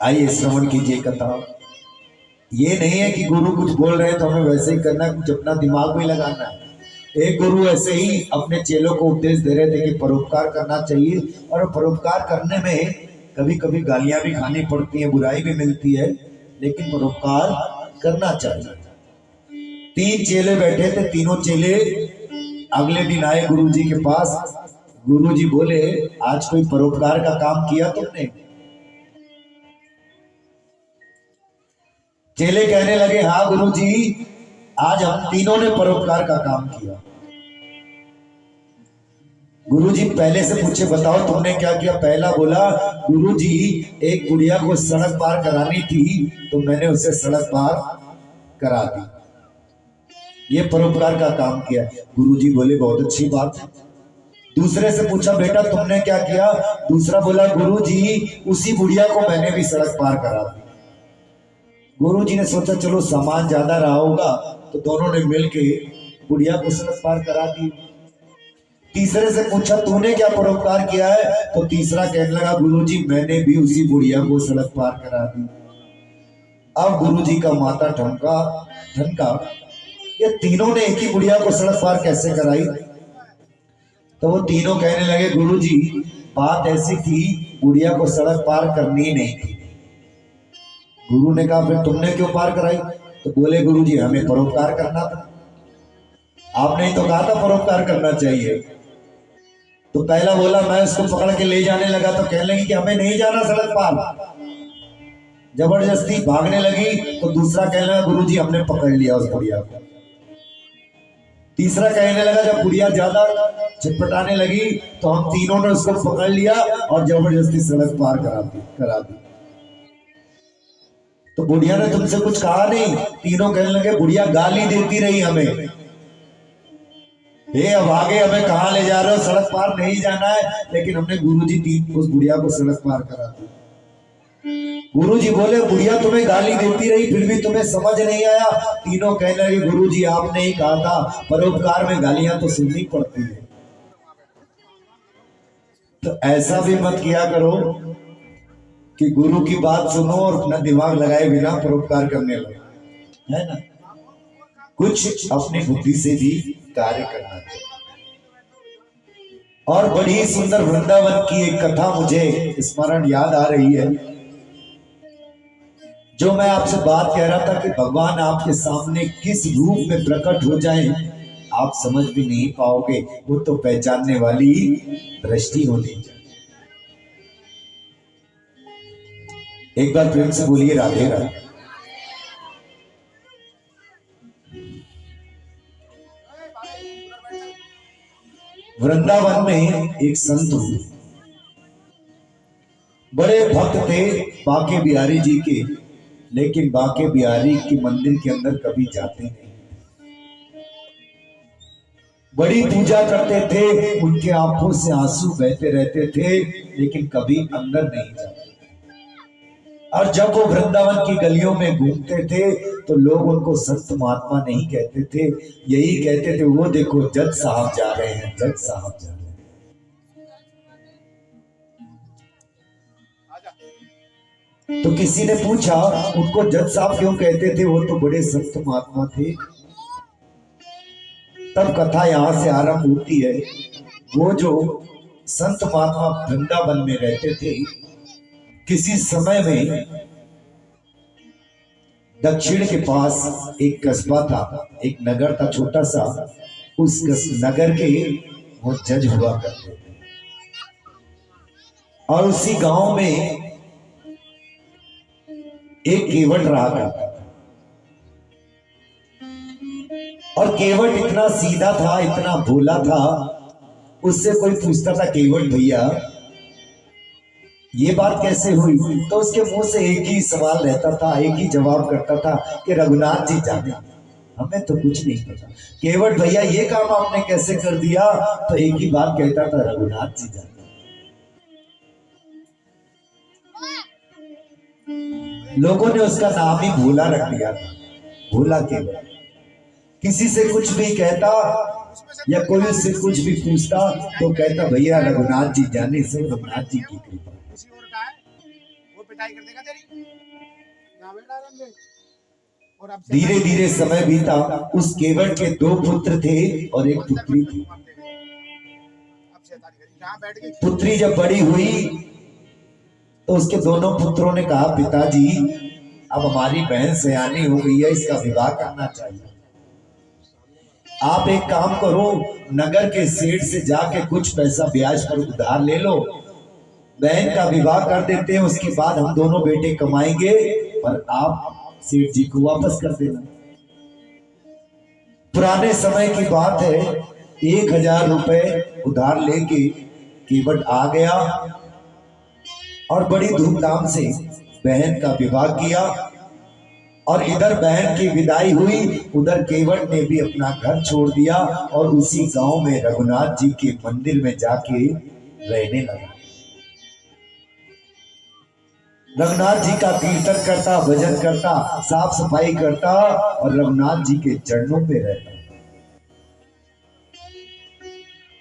आइए श्रवण कीजिए कथा। ये नहीं है कि गुरु कुछ बोल रहे हैं तो हमें वैसे ही करना, कुछ अपना दिमाग में लगाना है। एक गुरु ऐसे ही अपने चेलों को उपदेश दे रहे थे कि परोपकार करना चाहिए, और परोपकार करने में कभी कभी गालियां भी खानी पड़ती है, बुराई भी मिलती है, लेकिन परोपकार करना चाहिए। 3 चेले बैठे थे, तीनों चेले अगले दिन आए गुरु जी के पास। गुरु जी बोले, आज कोई परोपकार का काम किया तुमने? चेले कहने लगे, हाँ गुरु जी, आज हम तीनों ने परोपकार का काम किया। गुरु जी पहले से पूछे, बताओ तुमने क्या किया? पहला बोला, गुरु जी, एक बुढ़िया को सड़क पार करानी थी तो मैंने उसे सड़क पार करा दी, ये परोपकार का काम किया। गुरु जी बोले, बहुत अच्छी बात है। दूसरे से पूछा, बेटा तुमने क्या किया? दूसरा बोला, गुरु जी, उसी बुढ़िया को मैंने भी सड़क पार करा दी। गुरु जी ने सोचा चलो सामान ज्यादा रहा होगा, तो दोनों ने मिलके बुढ़िया को सड़क पार करा दी। तीसरे से पूछा, तूने क्या परोपकार किया है? तो तीसरा कहने लगा, गुरु जी, मैंने भी उसी बुढ़िया को सड़क पार करा दी। अब गुरु जी का माथा ठनका, ये तीनों ने एक ही बुढ़िया को सड़क पार कैसे कराई? तो वो तीनों कहने लगे, गुरु जी, बात ऐसी थी, बुढ़िया को सड़क पार करनी नहीं थी। गुरु ने कहा, फिर तुमने क्यों पार कराई? तो बोले, गुरु जी, हमें परोपकार करना था, आपने ही तो कहा था परोपकार करना चाहिए। तो पहला बोला, मैं उसको पकड़ के ले जाने लगा तो कहने लगी कि हमें नहीं जाना सड़क पार, जबरदस्ती भागने लगी। तो दूसरा कहने लगा, गुरु जी, हमने पकड़ लिया उस बुढ़िया को। तीसरा कहने लगा, जब बुढ़िया ज्यादा छटपटाने लगी तो हम तीनों ने उसको पकड़ लिया और जबरदस्ती सड़क पार करा दी। तो बुढ़िया ने तुमसे कुछ कहा नहीं? तीनों कहने लगे, बुढ़िया गाली देती रही हमें, हे अब आगे हमें कहाँ ले जा रहे हो, सड़क पार नहीं जाना है। लेकिन हमने गुरुजी उस बुढ़िया को सड़क पार करा दी। गुरुजी बोले, बुढ़िया तुम्हें गाली देती रही फिर भी तुम्हें समझ नहीं आया? तीनों कहने लगे, गुरुजी, आपने ही कहा था परोपकार में गालियां तो सुननी पड़ती है। तो ऐसा भी मत किया करो कि गुरु की बात सुनो और अपना दिमाग लगाए बिना परोपकार करने लगे, है ना? कुछ अपनी बुद्धि से भी कार्य करना चाहिए। और बड़ी सुंदर वृंदावन की एक कथा मुझे स्मरण याद आ रही है, जो मैं आपसे बात कह रहा था कि भगवान आपके सामने किस रूप में प्रकट हो जाए आप समझ भी नहीं पाओगे, वो तो पहचानने वाली दृष्टि होनी चाहिए। एक बार प्रेम से बोलिए, राधे राधे। वृंदावन में एक संत हुए, बड़े भक्त थे बांके बिहारी जी के, लेकिन बांके बिहारी के मंदिर के अंदर कभी जाते नहीं, बड़ी पूजा करते थे, उनके आंखों से आंसू बहते रहते थे, लेकिन कभी अंदर नहीं जाते। और जब वो वृंदावन की गलियों में घूमते थे तो लोग उनको संत महात्मा नहीं कहते थे, यही कहते थे, वो देखो जज साहब जा रहे हैं, जज साहब जा रहे हैं। तो किसी ने पूछा, उनको जज साहब क्यों कहते थे, वो तो बड़े संत महात्मा थे। तब कथा यहां से आरंभ होती है। वो जो संत महात्मा वृंदावन में रहते थे, किसी समय में दक्षिण के पास एक कस्बा था, एक नगर था छोटा सा, उस नगर के वो जज हुआ करते थे। और उसी गांव में एक केवट रहा करता था, और केवट इतना सीधा था, इतना भोला था, उससे कोई पूछता था, केवट भैया ये बात कैसे हुई? तो उसके मुंह से एक ही सवाल रहता था, एक ही जवाब करता था कि रघुनाथ जी जाने, हमें तो कुछ नहीं पता। केवट भैया ये काम आपने कैसे कर दिया? तो एक ही बात कहता था, रघुनाथ जी जाने। लोगों ने उसका नाम ही भोला रख दिया था, भोला केवट। किसी से कुछ भी कहता या कोई उससे कुछ भी पूछता तो कहता, भैया रघुनाथ जी जाने से, रघुनाथ जी की कृपा। पिटाई कर देगा तेरी। धीरे धीरे समय बीता। उस केवट के 2 पुत्र थे और एक पुत्री थी। पुत्री जब बड़ी हुई तो उसके दोनों पुत्रों ने कहा, पिताजी अब हमारी बहन सयानी हो गई है, इसका विवाह करना चाहिए। आप एक काम करो, नगर के सेठ से जाके कुछ पैसा ब्याज पर उधार ले लो, बहन का विवाह कर देते हैं, उसके बाद हम दोनों बेटे कमाएंगे और आप सेठ जी को वापस कर देना। पुराने समय की बात है, 1000 रुपए उधार लेके केवट आ गया और बड़ी धूमधाम से बहन का विवाह किया। और इधर बहन की विदाई हुई, उधर केवट ने भी अपना घर छोड़ दिया और उसी गांव में रघुनाथ जी के मंदिर में जाके रहने लगा। रघुनाथ जी का कीर्तन करता, भजन करता, साफ सफाई करता और रघुनाथ जी के चरणों पे रहता।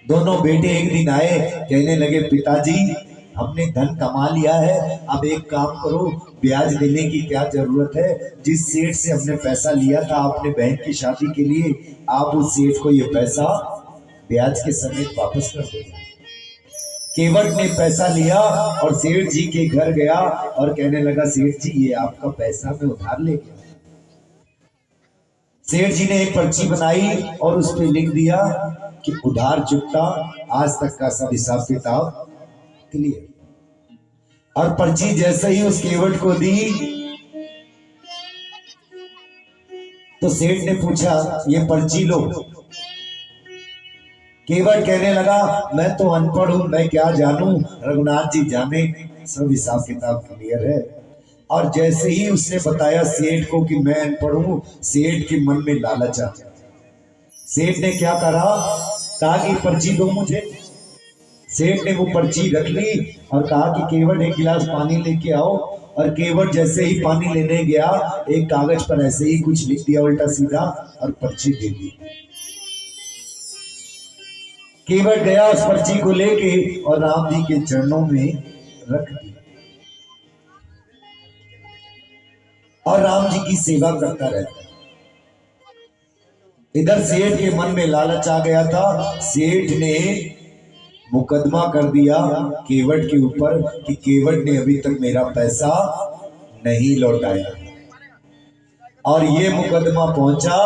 दोनों बेटे एक दिन आए, कहने लगे, पिताजी हमने धन कमा लिया है, अब एक काम करो, ब्याज देने की क्या जरूरत है। जिस सेठ से हमने पैसा लिया था अपने बहन की शादी के लिए, आप उस सेठ को ये पैसा ब्याज के समेत वापस कर दो। केवट ने पैसा लिया और सेठ जी के घर गया और कहने लगा, सेठ जी ये आपका पैसा मैं उधार ले गया। सेठ जी ने एक पर्ची बनाई और उस पर लिख दिया कि उधार चुकता, आज तक का सब हिसाब किताब क्लियर। और पर्ची जैसे ही उस केवट को दी तो सेठ ने पूछा, ये पर्ची लो। केवट कहने लगा, मैं तो अनपढ़ हूं, मैं क्या जानूं, रघुनाथ जी जाने, सब हिसाब किताब क्लियर है। और जैसे ही उसने बताया सेठ को कि मैं अनपढ़ हूं, सेठ के मन में लालच आ गया। सेठ ने क्या कहा कि पर्ची दो मुझे। सेठ ने वो पर्ची रख ली और कहा कि केवट एक गिलास पानी लेके आओ। और केवट जैसे ही पानी लेने गया, एक कागज पर ऐसे ही कुछ लिख दिया उल्टा सीधा और पर्ची दे दी। केवट गया उस पर्ची को लेके और राम जी के चरणों में रख दी और राम जी की सेवा करता रहता। इधर सेठ के मन में लालच आ गया था। सेठ ने मुकदमा कर दिया केवट के ऊपर कि केवट ने अभी तक मेरा पैसा नहीं लौटाया। और ये मुकदमा पहुंचा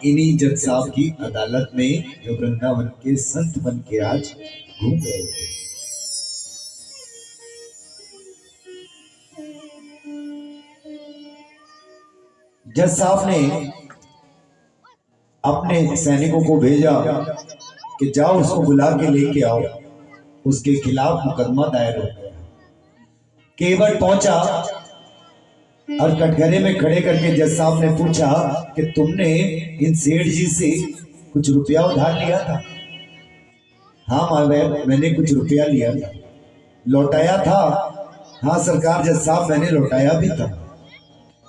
इन्हीं जज साहब की अदालत में, जो वृंदावन के संत बन के आज घूम रहे थे। जज साहब ने अपने सैनिकों को भेजा कि जाओ उसको बुला के लेके आओ, उसके खिलाफ मुकदमा दायर हो गया। केवट पहुंचा और कटघरे में खड़े करके जज साहब ने पूछा कि तुमने इन सेठ जी से कुछ रुपया उधार लिया था? हाँ महाराज, मैंने कुछ रुपया लिया था। लौटाया था? हाँ सरकार जज साहब, मैंने लौटाया भी था।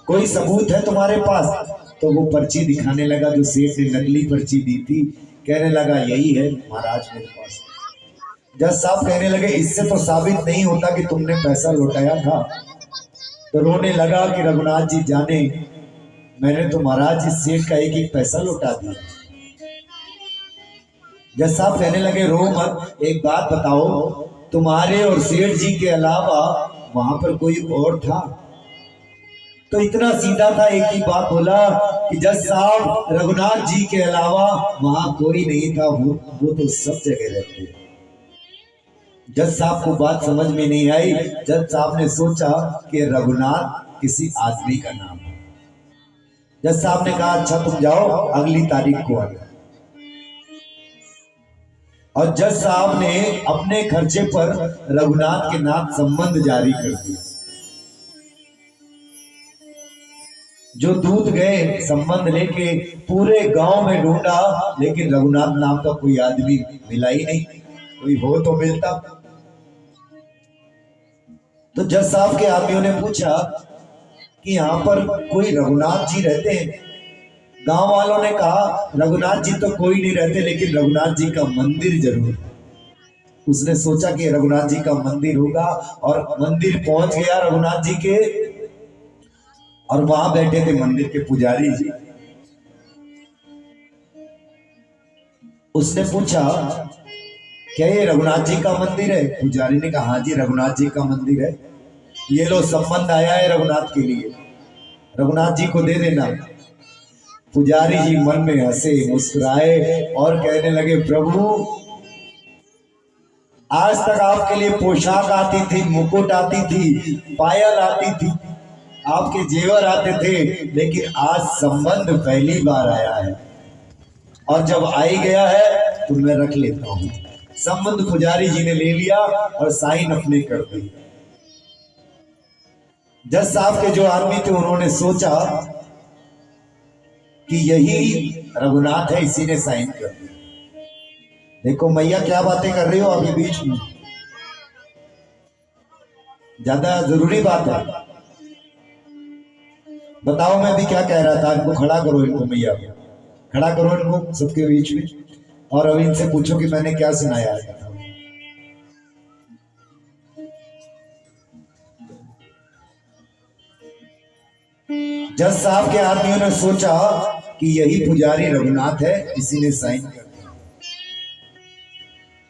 कोई सबूत है तुम्हारे पास? तो वो पर्ची दिखाने लगा जो सेठ ने नकली पर्ची दी थी। कहने लगा, यही है महाराज मेरे पास। जज साहब कहने लगे, इससे तो साबित नहीं होता कि तुमने पैसा लौटाया था। तो रोने लगा कि रघुनाथ जी जाने, मैंने तो महाराज इस सेठ का एक एक पैसा लौटा दिया। जज साहब कहने लगे, रो मत, एक बात बताओ, तुम्हारे और सेठ जी के अलावा वहां पर कोई और था? तो इतना सीधा था, एक ही बात बोला कि जज साहब, रघुनाथ जी के अलावा वहां कोई नहीं था, वो तो सब जगह रहते हैं। जज साहब को बात समझ में नहीं आई। जज साहब ने सोचा कि रघुनाथ किसी आदमी का नाम है। जज साहब ने कहा, अच्छा तुम जाओ, अगली तारीख को आना। और जज साहब ने अपने खर्चे पर रघुनाथ के नाम संबंध जारी कर दिया। जो दूत गए संबंध लेके पूरे गांव में ढूंढा, लेकिन रघुनाथ नाम का कोई आदमी मिला ही नहीं। कोई हो तो मिलता। तो जज साहब के आदमियों ने पूछा कि यहाँ पर कोई रघुनाथ जी रहते हैं? गांव वालों ने कहा, रघुनाथ जी तो कोई नहीं रहते, लेकिन रघुनाथ जी का मंदिर जरूर है। उसने सोचा कि रघुनाथ जी का मंदिर होगा और मंदिर पहुंच गया रघुनाथ जी के। और वहां बैठे थे मंदिर के पुजारी जी। उसने पूछा क्या ये रघुनाथ जी का मंदिर है? पुजारी ने कहा हाँ जी रघुनाथ जी का मंदिर है, ये लो संबंध आया है रघुनाथ के लिए, रघुनाथ जी को दे देना। पुजारी जी मन में हंसे मुस्कुराए और कहने लगे प्रभु आज तक आपके लिए पोशाक आती थी, मुकुट आती थी, पायल आती थी, आपके जेवर आते थे, लेकिन आज संबंध पहली बार आया है और जब आई गया है तो मैं रख लेता हूं। संबंध पुजारी जी ने ले लिया और साइन अपने कर दी। जज साहब के जो आदमी थे उन्होंने सोचा कि यही रघुनाथ है, इसी ने साइन कर दी। देखो मैया क्या बातें कर रही हो अभी बीच में, ज्यादा जरूरी बात है। बताओ मैं भी क्या कह रहा था, इनको खड़ा करो, इनको मैया को खड़ा करो, इनको सबके बीच में, और अब इनसे पूछो कि मैंने क्या सुनाया है। जज साहब के आदमियों ने सोचा कि यही पुजारी रघुनाथ है, इसी ने साइन कर दिया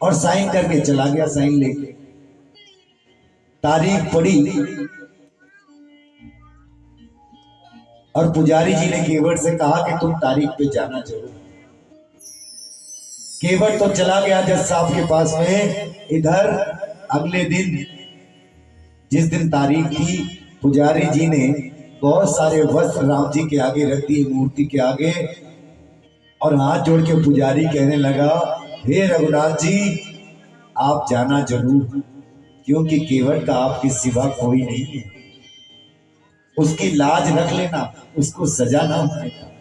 और साइन करके चला गया साइन लेके। तारीख पड़ी और पुजारी जी ने केवट से कहा कि तुम तारीख पे जाना जरूर। केवट तो चला गया जज साहब के पास में। इधर अगले दिन जिस दिन तारीख थी, पुजारी जी ने बहुत सारे वस्त्र राम जी के आगे रख दिए, मूर्ति के आगे, और हाथ जोड़ के पुजारी कहने लगा हे रघुनाथ जी आप जाना जरूर, क्योंकि केवट का आपके सिवा कोई नहीं है, उसकी लाज रख लेना, उसको सजा ना मिलेगा।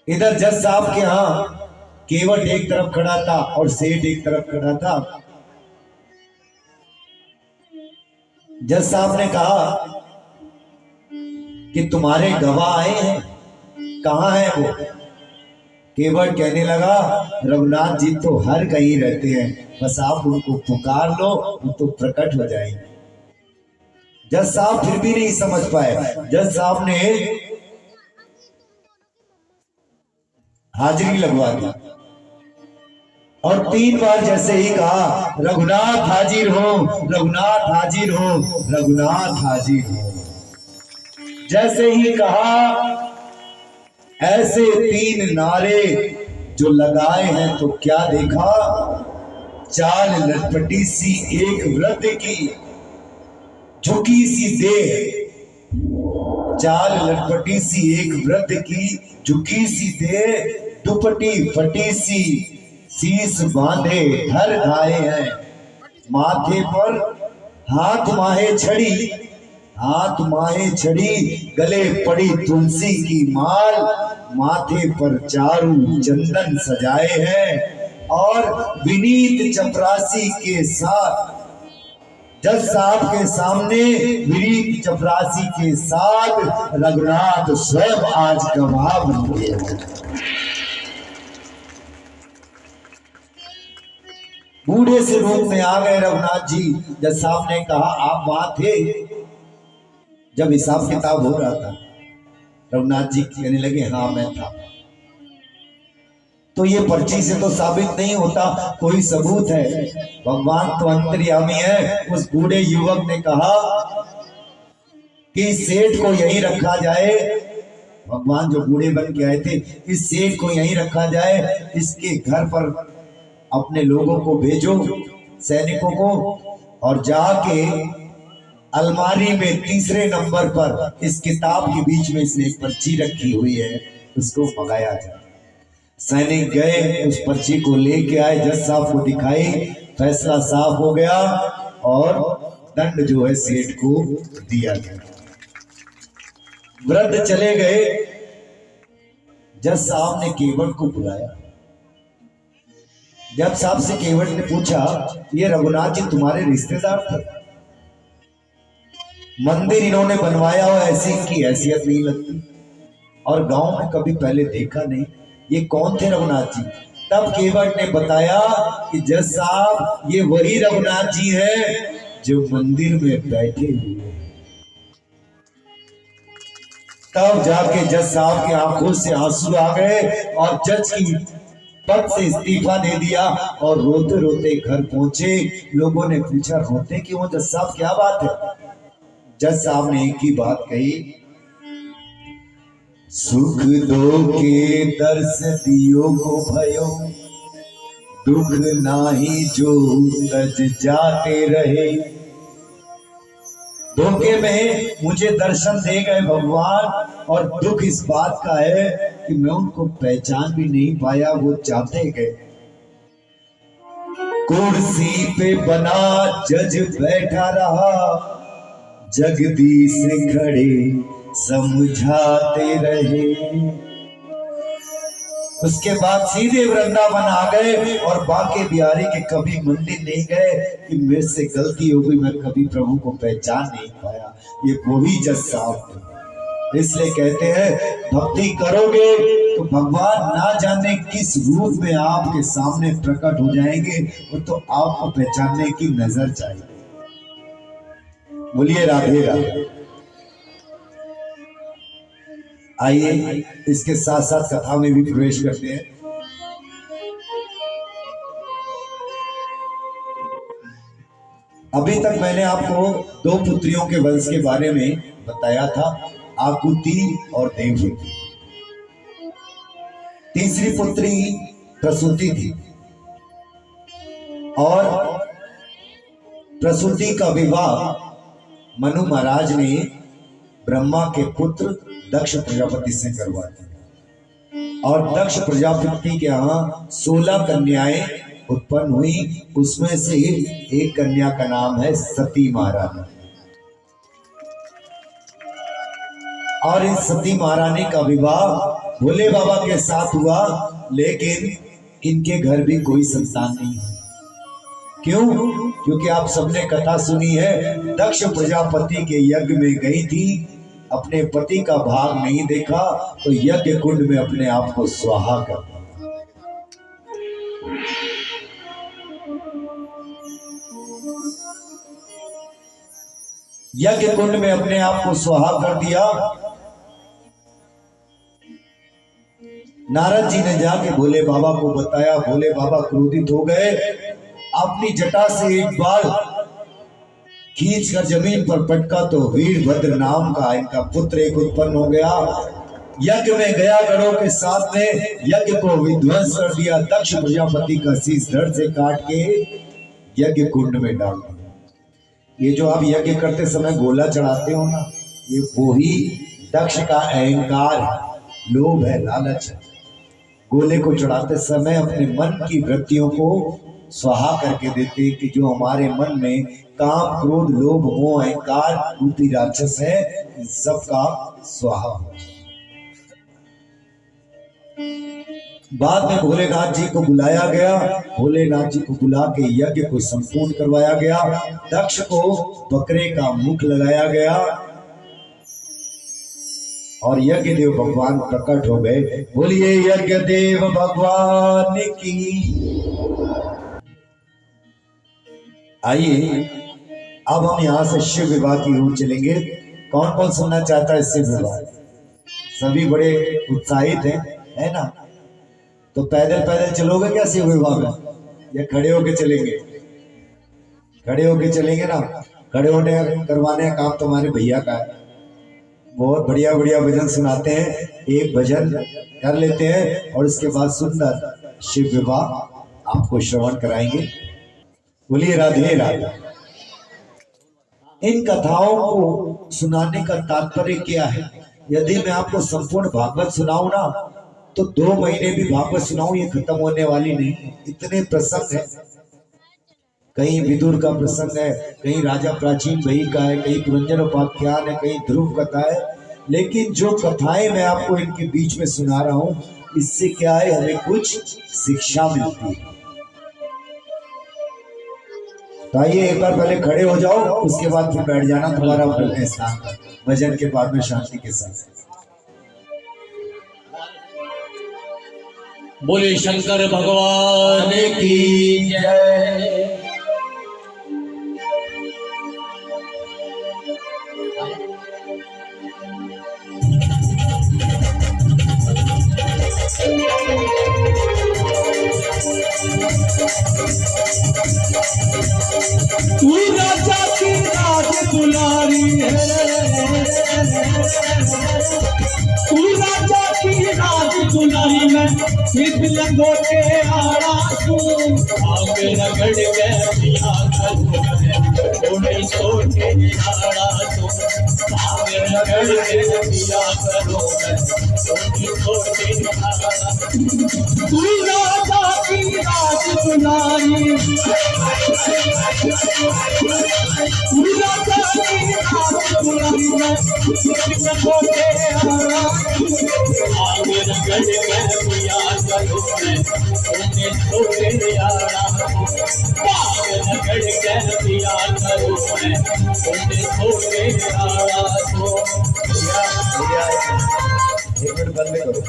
इधर जज साहब के यहां केवट एक तरफ खड़ा था और सेठ एक तरफ खड़ा था। जज साहब ने कहा कि तुम्हारे गवाह आए हैं, कहां है वो? केवट कहने लगा रघुनाथ जी तो हर कहीं रहते हैं, बस आप उनको पुकार लो वो तो प्रकट हो जाएंगे। जज साहब फिर भी नहीं समझ पाए। जज साहब ने हाजिरी लगवा दी और 3 बार जैसे ही कहा रघुनाथ हाजिर हो, रघुनाथ हाजिर हो, रघुनाथ हाजिर हो। जैसे ही कहा ऐसे 3 नारे जो लगाए हैं तो क्या देखा, चाल लटपटी सी एक वृद्ध की झुकी सी देह, चाल लटपटी सी एक वृद्ध की झुकी सी देह, दुपट्टी फटी सी, शीश बांधे धर धाए हैं, माथे पर हाथ माहे छड़ी, हाथ माहे छड़ी, गले पड़ी तुलसी की माल, माथे पर चारू चंदन सजाए हैं और विनीत चपरासी के साथ, जज साहब के सामने विनीत चपरासी के साथ रघुनाथ स्वयं आज गवाह बन गए। बूढ़े से रूप में आ गए रघुनाथ जी। जज साहब ने कहा आप वहां थे जब हिसाब किताब हो रहा था? रघुनाथ जी कहने लगे हाँ मैं था। तो ये पर्ची से तो साबित नहीं होता, कोई सबूत है? भगवान तो अंतर्यामी है। उस बूढ़े युवक ने कहा कि सेठ को यहीं रखा जाए, भगवान जो बूढ़े बन के आए थे, इस सेठ को यहीं रखा जाए, इसके घर पर अपने लोगों को भेजो, सैनिकों को, और जाके अलमारी में 3रे नंबर पर इस किताब के बीच में इसने एक पर्ची रखी हुई है, उसको मंगाया जाए। सैनिक गए, उस पर्ची को लेके आए, जज साहब को दिखाई, फैसला साफ हो गया और दंड जो है सेठ को दिया गया। वृद्ध चले गए। जज साहब ने केवट को बुलाया। जब साहब से केवट ने पूछा ये रघुनाथ जी तुम्हारे रिश्तेदार थे? मंदिर इन्होंने बनवाया हो ऐसी इनकी हैसियत नहीं लगती, और गांव में कभी पहले देखा नहीं, ये कौन थे रघुनाथ जी? तब केवट ने बताया कि जज साहब ये वही रघुनाथ जी है जो मंदिर में बैठे हुए हैं। तब जाके जज साहब की आंखों से आंसू आ गए और जज की पद से इस्तीफा दे दिया और रोते रोते घर पहुंचे। लोगों ने पूछा रोते क्यों जज साहब, क्या बात है? जज साहब ने एक ही बात कही, सुख दो के दर्श दियो को भयो, दुख नाही जो तज जाते रहे। धोखे में मुझे दर्शन दे गए भगवान, और दुख इस बात का है कि मैं उनको पहचान भी नहीं पाया, वो जाते गए। कुर्सी पे बना जज बैठा रहा, जगदीश खड़े समझाते रहे। उसके बाद सीधे वृंदावन आ गए और बांके बिहारी के कभी मंदिर नहीं गए कि मेरे से गलती हो गई, मैं कभी प्रभु को पहचान नहीं पाया। ये वही जज साहब थे। इसलिए कहते हैं भक्ति करोगे तो भगवान ना जाने किस रूप में आपके सामने प्रकट हो जाएंगे, वो तो आपको पहचानने की नजर चाहिए। बोलिए राधे राधे। आइए इसके साथ साथ कथा में भी प्रवेश करते हैं। अभी तक मैंने आपको दो पुत्रियों के वंश के बारे में बताया था, आकुति और देवहूति। तीसरी पुत्री प्रसूति थी और प्रसूति का विवाह मनु महाराज ने ब्रह्मा के पुत्र दक्ष प्रजापति से करवा दिया। और दक्ष प्रजापति के यहाँ 16 कन्याएं उत्पन्न हुई, उसमें से एक कन्या का नाम है सती महारानी। और इस सती महारानी का विवाह भोले बाबा के साथ हुआ, लेकिन इनके घर भी कोई संतान नहीं है। क्यों? क्योंकि आप सबने कथा सुनी है, दक्ष प्रजापति के यज्ञ में गई थी, अपने पति का भाग नहीं देखा तो यज्ञ कुंड में अपने आप को स्वाहा कर दिया। यज्ञ कुंड में अपने आप को स्वाहा कर दिया। नारद जी ने जाके भोले बाबा को बताया, भोले बाबा क्रोधित हो गए, अपनी जटा से एक बाल खींच कर जमीन पर पटका तो वीरभद्र नाम का इनका पुत्र एक उत्पन्न हो गया। यज्ञ में गया गणों के साथ में यज्ञ को विध्वंस कर दिया। दक्ष प्रजापति का शीश धड़ से काट के यज्ञ कुंड में डाल दिया। ये जो आप यज्ञ करते समय गोला चढ़ाते हो ना, ये वही दक्ष का अहंकार है, लोभ है, लालच है। गोले को चढ़ाते समय अपने मन की वृत्तियों को स्वाहा करके देते कि जो हमारे मन में काम क्रोध लोभ मोह अहंकार रूपी राक्षस है, इन सब का स्वाहा हो। बाद में भोलेनाथ जी को बुलाया गया, भोलेनाथ जी को बुला के यज्ञ को संपूर्ण करवाया गया। दक्ष को बकरे का मुख लगाया गया और यज्ञ देव भगवान प्रकट हो गए। बोलिए यज्ञ देव भगवान की। आइए अब हम यहाँ से शिव विवाह की ओर चलेंगे। कौन कौन सुनना चाहता है शिव विवाह? सभी बड़े उत्साहित हैं, है ना? तो पैदल पैदल चलोगे क्या शिव विवाह में, या खड़े होके चलेंगे? खड़े होके चलेंगे ना। खड़े होने करवाने का काम तुम्हारे भैया का है। बहुत बढ़िया बढ़िया भजन सुनाते हैं, एक भजन कर लेते हैं और उसके बाद सुंदर शिव विवाह आपको श्रवण कराएंगे। बोलिए राधे राधे। इन कथाओं को सुनाने का तात्पर्य क्या है? यदि मैं आपको संपूर्ण भागवत सुनाऊं ना, तो 2 महीने भी भागवत सुनाऊं ये खत्म होने वाली नहीं। इतने प्रसंग है, कहीं विदुर का प्रसंग है, कहीं राजा प्राचीन भई का है, कहीं पुरंजन उपाख्यान है, कहीं ध्रुव कथा है। लेकिन जो कथाएं मैं आपको इनके बीच में सुना रहा हूं, इससे क्या है, हमें कुछ शिक्षा मिलती है। तो आइए एक बार पहले खड़े हो जाओ, उसके बाद फिर बैठ जाना तुम्हारा अपने स्थान पर, भजन के बाद में शांति के साथ। बोले शंकर भगवान की जय। तू राजा की राज दुलारी है, तू राजा की राज दुलारी में सिद्ध लंगोटे आड़ा तू आगे रगड़ के पिया करूं थोड़े सोटे आड़ा तू आगे रगड़ के पिया करूं थोड़े सोटे आड़ा तू राजा की राज दुलारी बंद करो।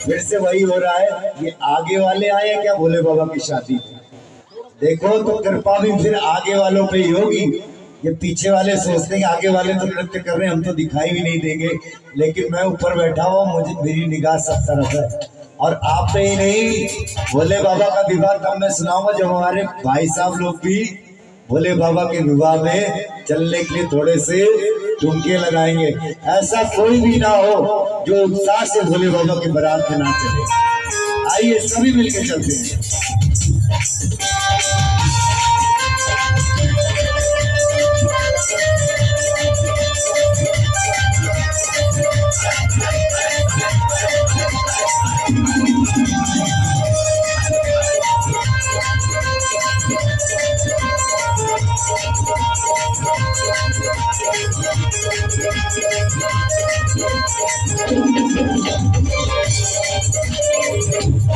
फिर से वही हो रहा है, ये आगे वाले आए क्या भोले बाबा की शादी? देखो तो कृपा भी फिर आगे वालों पे ही होगी। ये पीछे वाले सोचते हैं आगे वाले तो नृत्य कर रहे हैं, हम तो दिखाई भी नहीं देंगे, लेकिन मैं ऊपर बैठा हुआ, मुझे मेरी निगाह सब तरफ है। और आप पे ही नहीं, भोले बाबा का विवाह तब मैं सुनाऊंगा जब हमारे भाई साहब लोग भी भोले बाबा के विवाह में चलने के लिए थोड़े से ठुमके लगाएंगे। ऐसा कोई भी ना हो जो उत्साह से भोले बाबा के बारात में ना चले। आइए सभी मिलकर चलते हैं।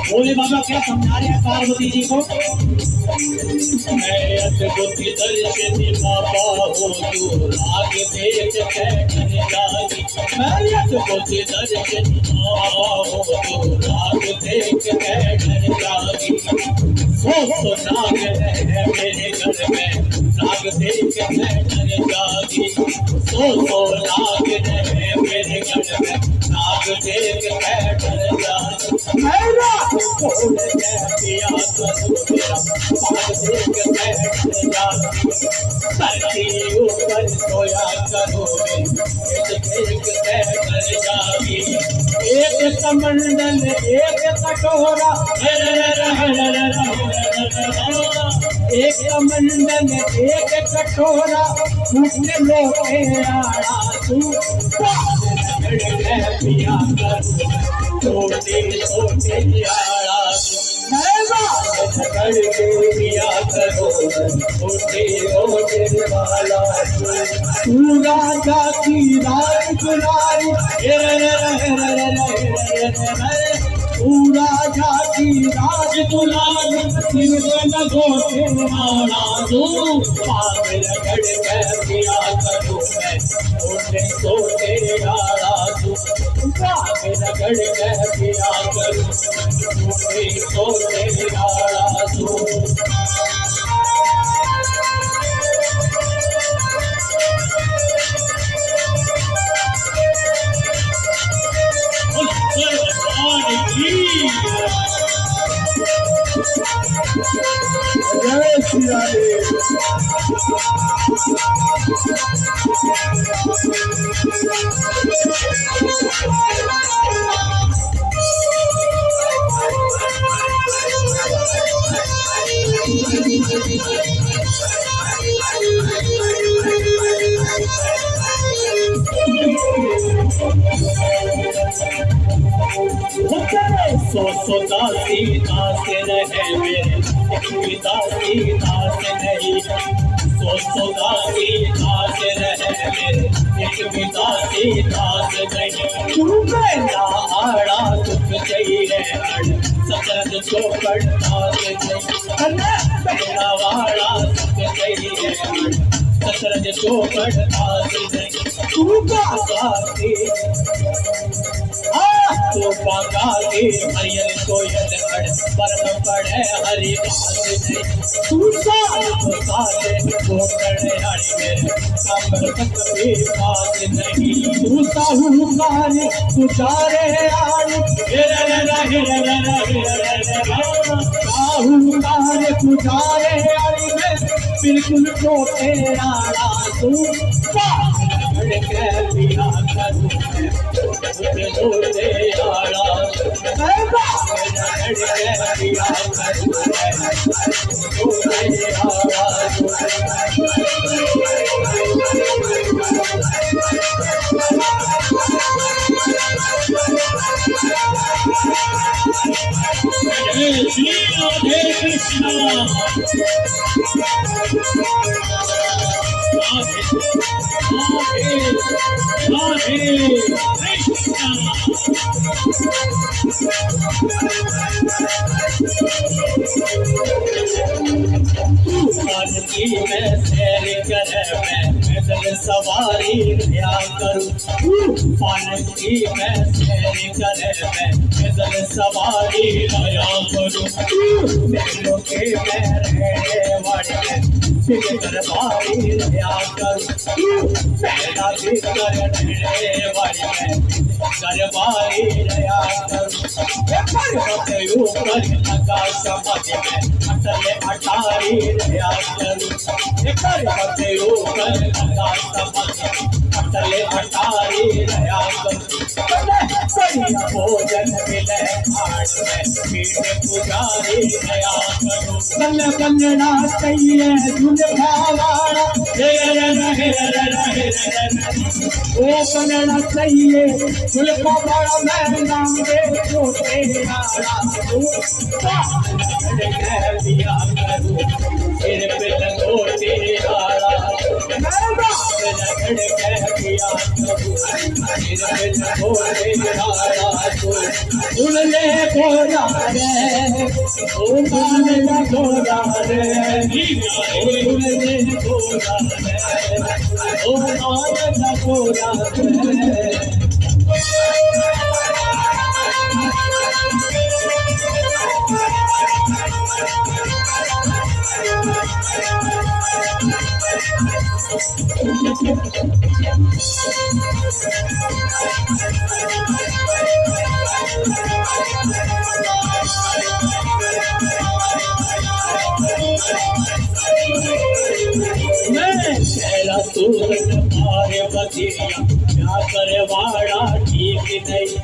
भोले बाबा क्या समझा रहे हैं पार्वती जी को? मैं अद्भुति दर्शनी बाबा हो तू राग देख कैठन जागी। मैं अद्भुति दर्शनी बाबा हो तू राग देख कैठन जागी। सो नाग है मेरे घर में राग देख कैठन जागी। सो नाग है मेरे घर में राग देख कैठन जागी। मेरा बोल के पिया करूं तेरा राग देख कैठन जागी। धरती ऊपर सोया करोगे देख कैठन जागी। एक कमंडल एक कटोरा एक कमंडल एक कटोरा फूटे लोटे आड़ा तू पिया करूं छोटे छोटे आड़ा कर के पिया करो छोटे छोटे वाला तू राजा की राज दुलारी तू राजा की राज दुलारी गोटे आड़ा तू पागल कर के पिया करो मैं छोटे छोटे आड़ा तू पागल कर के पिया करो छोटे छोटे आड़ा तू। जय श्री राधे। सो दासी दास रहे मेरे पिता की दास नहीं। सो दासी दास रहे मेरे पिता की दास नहीं। तू मेरा आड़ा दुख चाहिए सतरंग चौपड़ दास नहीं। मेरा वाड़ा दुख चाहिए सतरंग चौपड़ दास नहीं। तू दासी तो बागा के हरियर कोयल खड़ बरम पड़े हरी बात नहीं तू साल तो साले वो करे हरी मेरे कमर तक भी बात नहीं तू साहूकार गुजारे आड़ी साहूकार गुजारे आड़ी में बिल्कुल तो तेरा तू के पिया करूं दे आड़ा के पिया मैं सैर कर मैं सवारी क्या करूं पालकी मैं सैर कर मैं सवारी क्या करूं मेलों के मैं रहने वाले दरबारी क्या करूं मेरा भी करने वाले दरबारी क्या करूं ऊपर लगा समझ में अटल अटारी क्या करूं ऊपर लगा समझ अटल अटारी क्या करूं भोजन मिले खाट में मीठे पुजारी क्या करूं कल बनना चाहिए दुल्हा वाला ओ बनना चाहिए दुल्हा वाला मैं नाम दे छोटे दिया करूं सिर पे लंगोटी आला रगड़ के दिया करूं सिर पे लंगोटी आला उड़ने गोरा रे ओ माने गोरा रे उड़ने गोरा रे ओ माने गोरा रे मारे बतिया क्या करे वाड़ा ठीक नहीं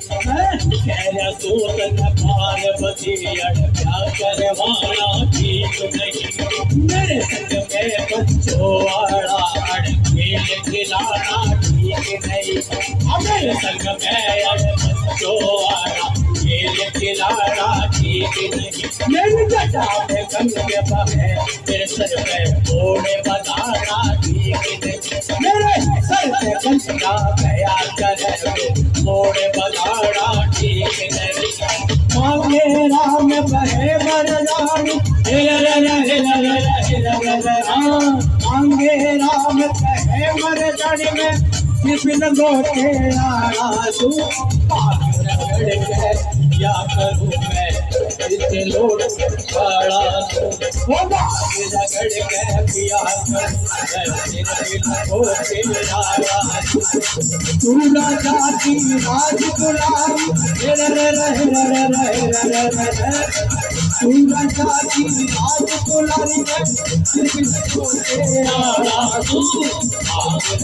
कहना सूतन मारे बतिया क्या करे वाड़ा ठीक नहीं मेरे संग में बच्चों वाड़ा खेल खिलाना ठीक नहीं मेरे संग में बच्चों वाड़ा खेल खिलाना ठीक नहीं मेरी जटा में गंगे बहे तेरे सर पे घोड़े बताना ठीक नहीं मेरे सर पे गंगा गया करे घोड़े बताना ठीक नहीं मांगे राम बहे बरदानी मांगे राम बहे बरदानी में किसी गोटे आला तू क्या करूं मैं इसे लोट खड़ा होगा रगड़ के पिया तू राजा की राज गुलाम तू राजा की राज गुलाम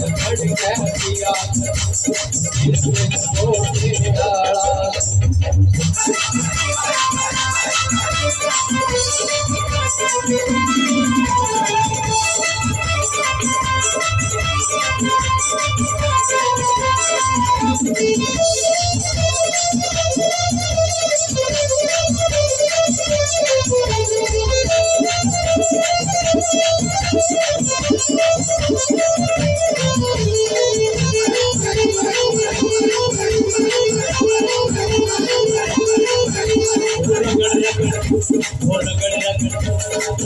रगड़ के पिया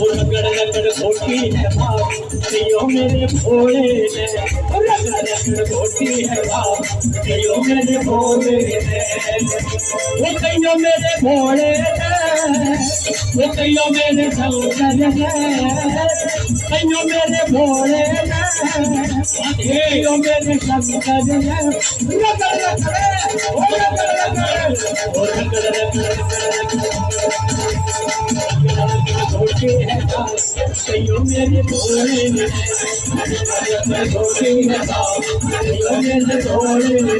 रगड़ रगड़ घोटी है बाप कहियो मेरे भोले ने, रगड़ रगड़ घोटी है बाप कहियो मेरे भोले ने, वो कहियो मेरे भोले ने, वो कहियो मेरे शंकर ने, कहियो मेरे भोले ने, कहियो मेरे शंकर ने, रगड़ रगड़ ओ रगड़ रगड़ ओ रगड़ रगड़ घोटी है बाप कहियो मेरे भोले ने, घोटी है बाप कहियो मेरे भोले ने।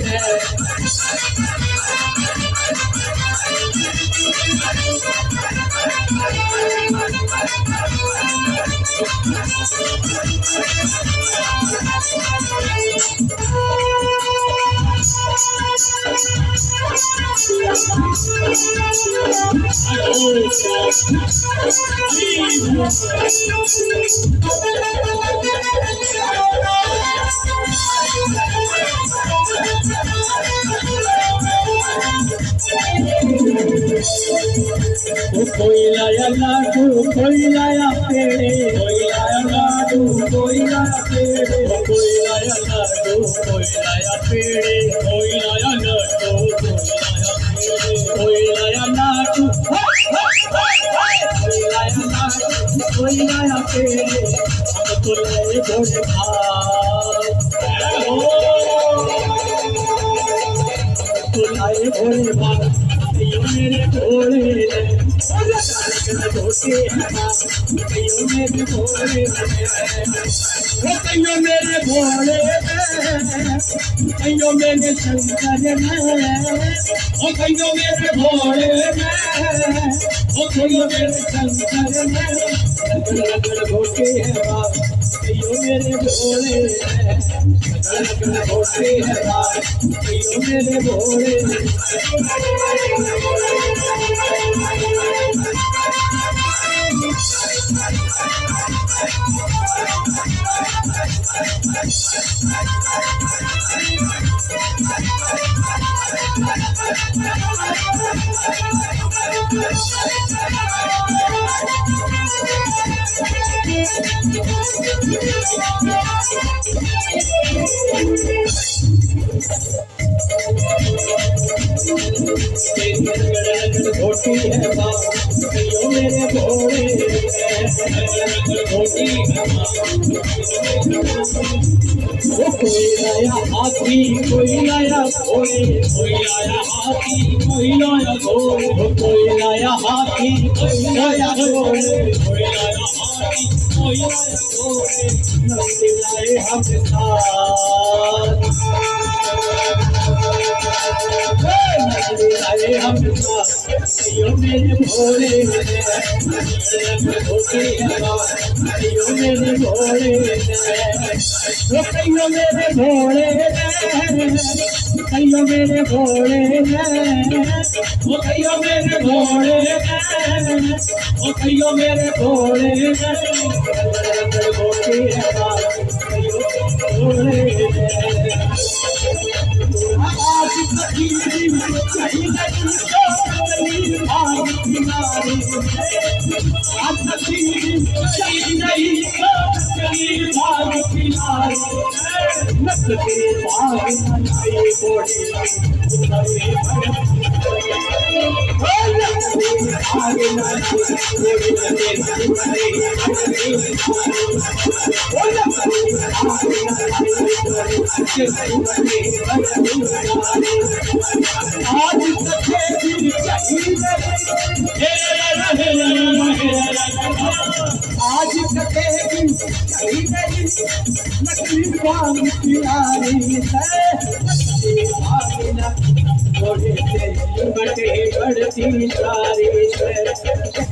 कोई लाया लाडू कोई लाया पेड़े, कोई लाया लाडू कोई लाया पेड़े, कोई लाया लाडू कोई लाया पेड़े, कोई लाया लाडू कोई लाया लाडू कोई लाया लाडू कोई लाया पेड़े, हम तो लाए भोले तो लाए भोले बाबा कहियो मेरे भोले ने, घोटी है बाप कहियो मेरे भोले ने, वो कहियो मेरे भोले ने, कहियो मेरे शंकर ने, वो कहियो मेरे भोले ने, वो कहियो मेरे शंकर ने, रगड़ रगड़ घोटी है बाप कहियो मेरे भोले ने, रगड़ घोटी है बाप कहियो मेरे भोले ने। घोटी है बाप कहियो मेरे भोले घोटी है वो कोई लाया हाथी कोई लाया घोड़े, कोई लाया हाथी कोई लाया घोड़े, कोई लाया हाथी कोई लाया घोड़े, कोई लाया हाथी कोई लाया घोड़े, नंदी लाए हम साथ लाए हम साथ कहियो मेरे भोले घोटी है बाप कहियो मेरे भोले वो कहियो मेरे भोले कहियो मेरे भोले वो कहियो मेरे भोले वो कहियो मेरे भोले घोटी है बाप कहियो भोले आज कभी कहीं नहीं भाग किनारे नकली भाग नहीं बोले आज आज कटेगी कहीं नहीं नकली भाग किनारे घोड़े से बटे बढ़ती सारी बढ़ती सारी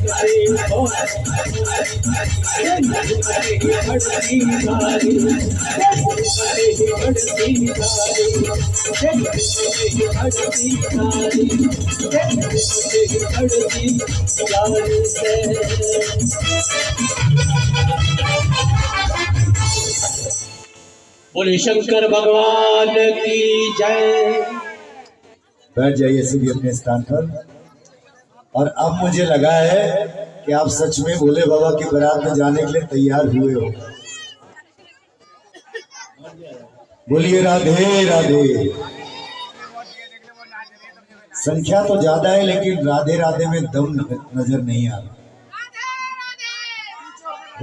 बोले शंकर भगवान की जय। बैठ जाइए सभी अपने स्थान पर। और अब मुझे लगा है कि आप सच में भोले बाबा की बारात में जाने के लिए तैयार हुए हो। बोलिए राधे राधे। संख्या तो ज्यादा है लेकिन राधे राधे में दम नजर नहीं आ रहा।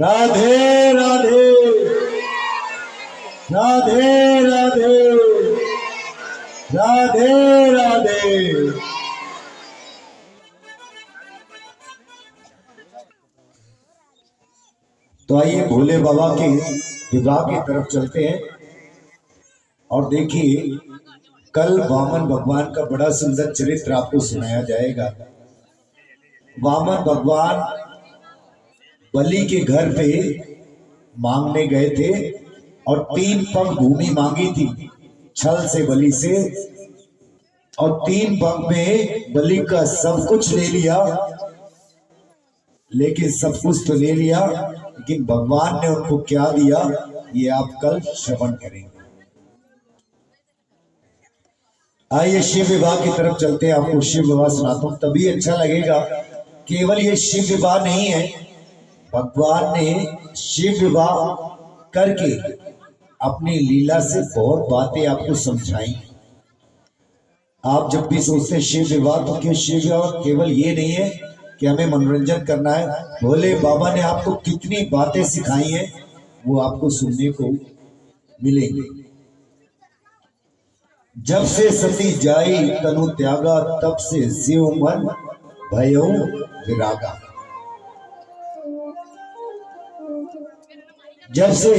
राधे राधे राधे राधे राधे राधे। तो आइए भोले बाबा के विवाह की तरफ चलते हैं। और देखिए कल वामन भगवान का बड़ा सुंदर चरित्र आपको सुनाया जाएगा। वामन भगवान बलि के घर पे मांगने गए थे और 3 पग भूमि मांगी थी छल से बलि से, और 3 पग में बलि का सब कुछ ले लिया। लेकिन सब कुछ तो ले लिया, लेकिन भगवान ने उनको क्या दिया ये आप कल श्रवण करेंगे। आइए शिव विवाह की तरफ चलते हैं। आपको शिव विवाह सुनाता हूं तभी अच्छा लगेगा। केवल ये शिव विवाह नहीं है, भगवान ने शिव विवाह करके अपनी लीला से बहुत बातें आपको समझाई। आप जब भी सोचते हैं शिव विवाह तो क्या शिव विवाह केवल ये नहीं है कि हमें मनोरंजन करना है। भोले बाबा ने आपको कितनी बातें सिखाई हैं वो आपको सुनने को मिलेंगी। जब से सती जाई तनु त्यागा, तब से शिव मन भयो विरागा। जब से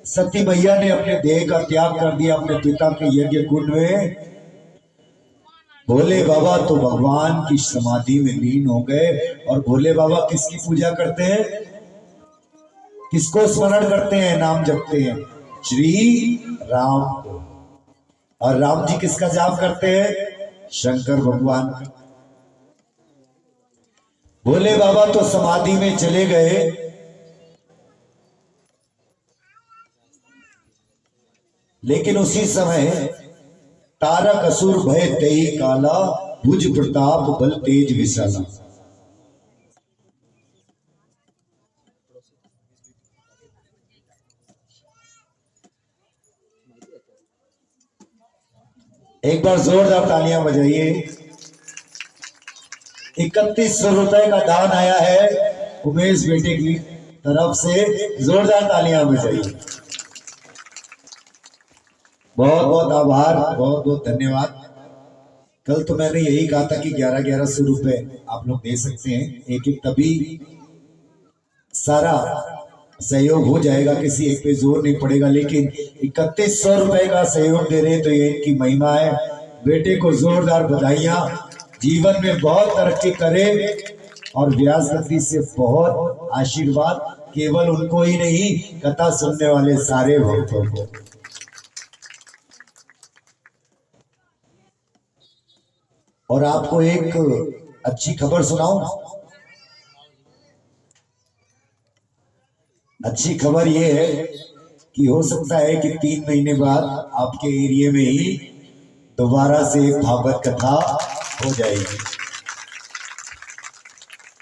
सती मैया ने अपने देह का त्याग कर दिया अपने पिता के यज्ञ कुंड में, भोले बाबा तो भगवान की समाधि में लीन हो गए। और भोले बाबा किसकी पूजा करते हैं, किसको स्मरण करते हैं, नाम जपते हैं, श्री राम को। और राम जी किसका जाप करते हैं, शंकर भगवान का। भोले बाबा तो समाधि में चले गए, लेकिन उसी समय तारक असुर भय तेई काला, भुज प्रताप बल तेज विशाला। एक बार जोरदार तालियां बजाइए। 3100 रुपए का दान आया है उमेश बेटे की तरफ से, जोरदार तालियां बजाइए। बहुत बहुत आभार, बहुत बहुत धन्यवाद। कल तो मैंने यही कहा था कि 1100 रुपए आप लोग दे सकते हैं एक एक, तभी सारा सहयोग हो जाएगा, किसी एक पे जोर नहीं पड़ेगा। लेकिन 3100 रुपए का सहयोग दे रहे हैं तो ये इनकी महिमा है। बेटे को जोरदार बधाइयां, जीवन में बहुत तरक्की करे और व्यास गति से बहुत आशीर्वाद, केवल उनको ही नहीं कथा सुनने वाले सारे भक्तों को। और आपको एक अच्छी खबर सुनाऊं। अच्छी खबर यह है कि हो सकता है कि 3 महीने बाद आपके एरिया में ही दोबारा से भागवत कथा हो जाएगी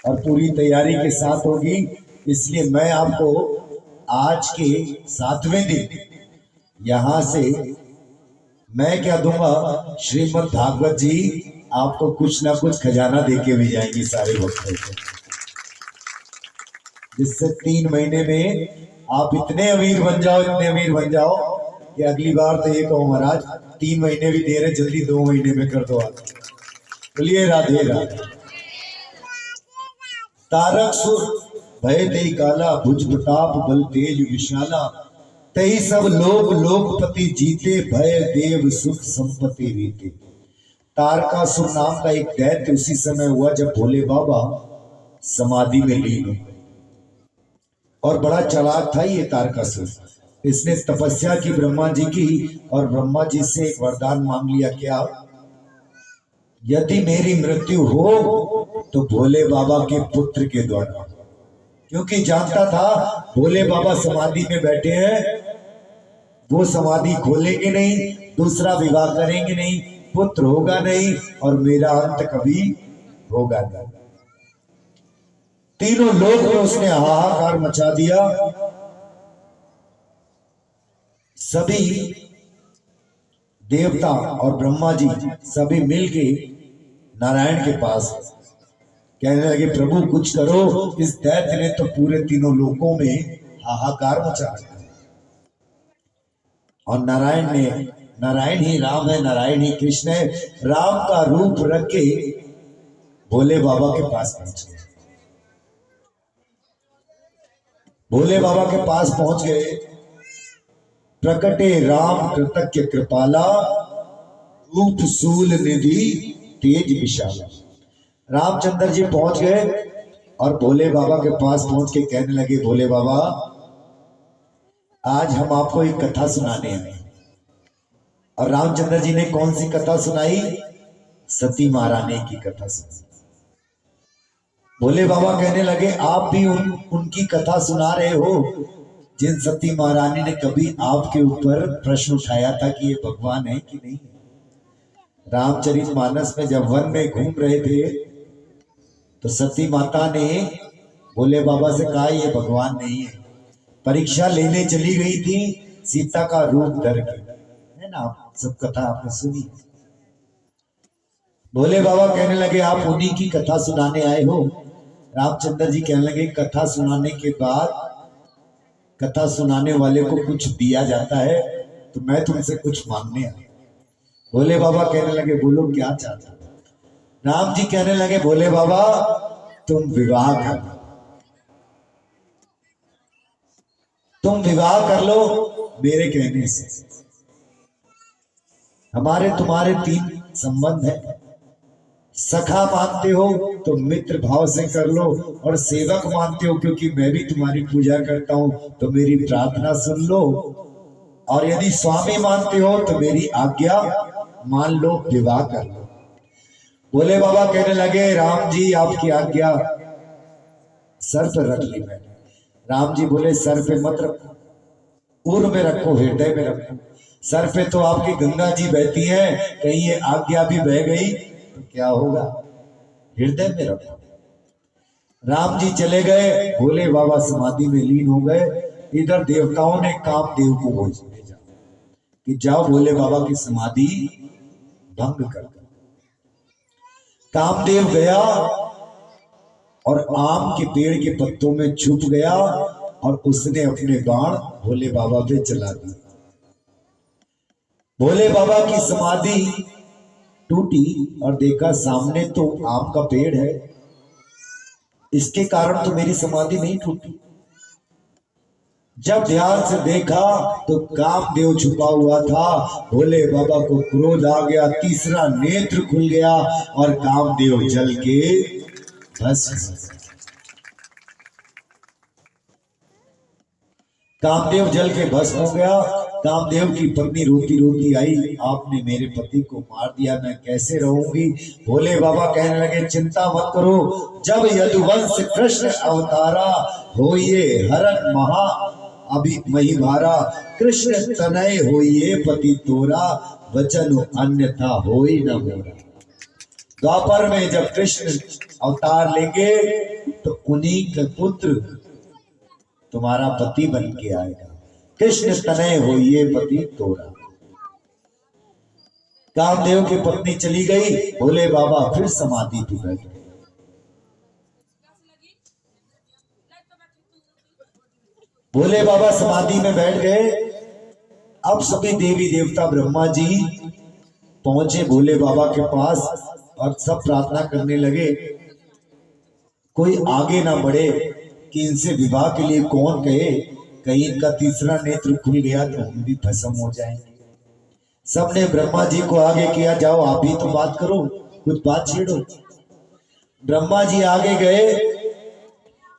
और पूरी तैयारी के साथ होगी। इसलिए मैं आपको आज के 7वें दिन यहां से मैं क्या दूंगा, श्रीमद् भागवत जी आपको कुछ ना कुछ खजाना देके भी जाएंगी सारे भक्तों को, जिससे 3 महीने में आप इतने अमीर बन जाओ, इतने अमीर बन जाओ कि अगली बार तो ये कहो महाराज 3 महीने भी दे रहे, जल्दी 2 महीने में कर दो आप। बोलिए राधे राधे। तारक सुर भय तेई काला, भुज प्रताप बल तेज विशाला, तई सब लोग लोकपति जीते, भय देव सुख संपत्ति रीते। तारकासुर नाम का एक दैत्य उसी समय हुआ जब भोले बाबा समाधि में लीन हुए। और बड़ा चालाक था ये तारकासुर। इसने तपस्या की ब्रह्मा जी की और ब्रह्मा जी से एक वरदान मांग लिया, क्या, यदि मेरी मृत्यु हो तो भोले बाबा के पुत्र के द्वारा। क्योंकि जानता था भोले बाबा समाधि में बैठे हैं, वो समाधि खोलेंगे नहीं, दूसरा विवाह करेंगे नहीं, पुत्र होगा नहीं और मेरा अंत कभी होगा नहीं। तीनों लोक में उसने हाहाकार मचा दिया। सभी देवता और ब्रह्मा जी सभी मिलके नारायण के पास कहने लगे, प्रभु कुछ करो, इस दैत्य ने तो पूरे तीनों लोकों में हाहाकार मचा रखा है। और नारायण ही राम है, नारायण ही कृष्ण है, राम का रूप रख के भोले बाबा के पास पहुंच गए। भोले बाबा के पास पहुंच गए। प्रकटे राम कृतज्ञ कृपाला, रूप सूल निधि तेज विशाला। रामचंद्र जी पहुंच गए और भोले बाबा के पास पहुंच के कहने लगे, भोले बाबा आज हम आपको एक कथा सुनाने आए। और रामचंद्र जी ने कौन सी कथा सुनाई? सती महारानी की कथा सुनाई। भोले बाबा कहने लगे, आप भी उनकी कथा सुना रहे हो जिन सती महारानी ने कभी आपके ऊपर प्रश्न उठाया था कि ये भगवान है कि नहीं। रामचरितमानस में जब वन में घूम रहे थे तो सती माता ने भोले बाबा से कहा ये भगवान नहीं है। परीक्षा लेने चली गई थी, सीता का रूप धर के, है ना, आप सब कथा आपने सुनी। भोले बाबा कहने लगे, आप उन्हीं की कथा सुनाने आए हो। रामचंद्र जी कहने लगे, कथा सुनाने के बाद कथा सुनाने वाले को कुछ दिया जाता है, तो मैं तुमसे कुछ मांगने आया। भोले बाबा कहने लगे, बोलो क्या चाहते हो। राम जी कहने लगे, भोले बाबा तुम विवाह कर लो, तुम विवाह कर लो मेरे कहने से। हमारे तुम्हारे 3 संबंध है। सखा मानते हो तो मित्र भाव से कर लो, और सेवक मानते हो क्योंकि मैं भी तुम्हारी पूजा करता हूं तो मेरी प्रार्थना सुन लो, और यदि स्वामी मानते हो तो मेरी आज्ञा मान लो, विवाह कर लो। भोले बाबा कहने लगे, राम जी आपकी आज्ञा, सर पर रख ली मैंने। राम जी बोले, सर पे मत रखो, उर में रखो, हृदय में रखो। सर पे तो आपकी गंगा जी बहती हैं, कहीं ये आज्ञा भी बह गई तो क्या होगा, हृदय में रखो। राम जी चले गए, भोले बाबा समाधि में लीन हो गए। इधर देवताओं ने कामदेव को भेजा कि जाओ भोले बाबा की समाधि भंग कर दो। कामदेव गया और आम के पेड़ के पत्तों में छुप गया और उसने अपने बाण भोले बाबा पे चला दिए। भोले बाबा की समाधि टूटी और देखा सामने तो आम का पेड़ है, इसके कारण तो मेरी समाधि नहीं टूटी। जब ध्यान से देखा तो कामदेव छुपा हुआ था। भोले बाबा को क्रोध आ गया, तीसरा नेत्र खुल गया और कामदेव जल के भस्म। कामदेव जल के भस्म हो गया। कामदेव की पत्नी रोती रोती आई, आपने मेरे पति को मार दिया, मैं कैसे रहूंगी। भोले बाबा कहने लगे, चिंता मत करो, जब यदुवंश कृष्ण अवतारा होइए हरन महा अभी महिभारा, कृष्ण तनय होइए पति तोरा, वचन अन्यथा होई न मोरा। द्वापर में जब कृष्ण अवतार लेंगे तो उन्हीं का पुत्र तुम्हारा पति बन के आएगा। कृष्ण तनय होइए पति तोरा। कामदेव की पत्नी चली गई, भोले बाबा फिर समाधि पे बैठ गए। भोले बाबा समाधि में बैठ गए। अब सभी देवी देवता ब्रह्मा जी पहुंचे भोले बाबा के पास और सब प्रार्थना करने लगे, कोई आगे ना बढ़े कि इनसे विवाह के लिए कौन कहे, कहीं इनका तीसरा नेत्र खुल गया तो हम भी भस्म हो जाएंगे। सबने ब्रह्मा जी को आगे किया, जाओ आप भी तो बात करो, कुछ बात छेड़ो। ब्रह्मा जी आगे गए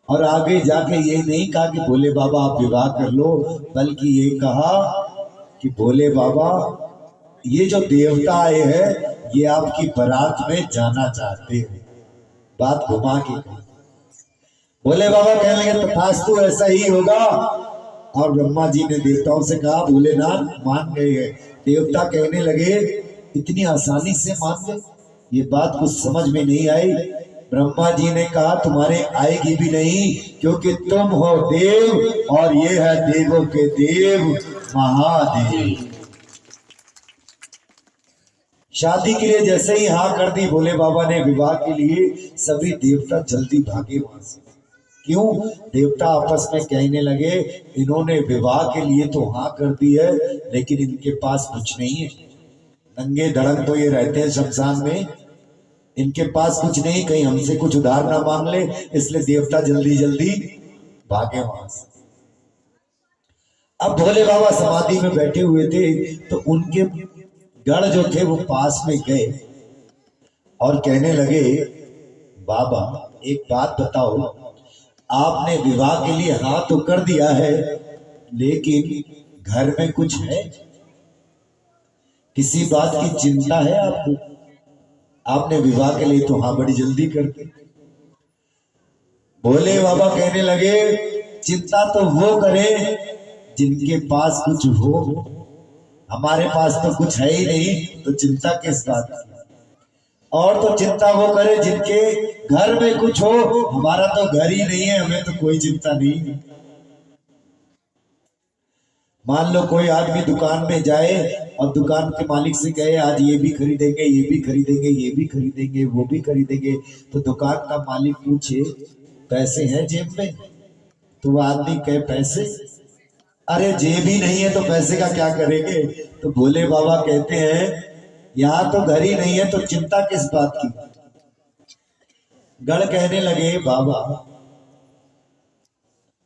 और आगे जाके ये नहीं कहा कि भोले बाबा आप विवाह कर लो, बल्कि ये कहा कि भोले बाबा ये जो देवता आए हैं ये आपकी बारात में जाना चाहते हैं। बात घुमा के भोले बाबा कहने लगे, तथास्तु ऐसा ही होगा। और ब्रह्मा जी ने देवताओं से कहा, भोलेनाथ मान गए हैं। देवता कहने लगे, इतनी आसानी से मान गए, ये बात कुछ समझ में नहीं आई। ब्रह्मा जी ने कहा तुम्हारे आएगी भी नहीं, क्योंकि तुम हो देव और ये है देवों के देव महादेव। शादी के लिए जैसे ही हाँ कर दी भोले बाबा ने विवाह के लिए, सभी देवता जल्दी भागे वहां से। क्यों? देवता आपस में कहने लगे इन्होंने विवाह के लिए तो हाँ कर दी है, लेकिन इनके पास कुछ नहीं है। नंगे धड़ंग तो ये रहते हैं शमशान में, इनके पास कुछ नहीं, कहीं हमसे कुछ उधार ना मांग ले, इसलिए देवता जल्दी जल्दी भागे वहां से। अब भोले बाबा समाधि में बैठे हुए थे, तो उनके गण जो थे वो पास में गए और कहने लगे बाबा एक बात बताओ, आपने विवाह के लिए हाँ तो कर दिया है, लेकिन घर में कुछ है, किसी बात की चिंता है आपको? आपने विवाह के लिए तो हाँ बड़ी जल्दी कर दी। भोले बाबा कहने लगे चिंता तो वो करे जिनके पास कुछ हो, हमारे पास तो कुछ है ही नहीं, तो चिंता किस बात की? और तो चिंता वो करे जिनके घर में कुछ हो, हमारा तो घर ही नहीं है, हमें तो कोई चिंता नहीं है। मान लो कोई आदमी दुकान में जाए और दुकान के मालिक से कहे आज ये भी खरीदेंगे, ये भी खरीदेंगे, ये भी खरीदेंगे, वो भी खरीदेंगे, तो दुकान का मालिक पूछे पैसे हैं जेब में? तो वो आदमी कहे पैसे, अरे जेब ही नहीं है तो पैसे का क्या करेंगे? तो भोले बाबा कहते हैं यहाँ तो घर ही नहीं है, तो चिंता किस बात की? गण कहने लगे बाबा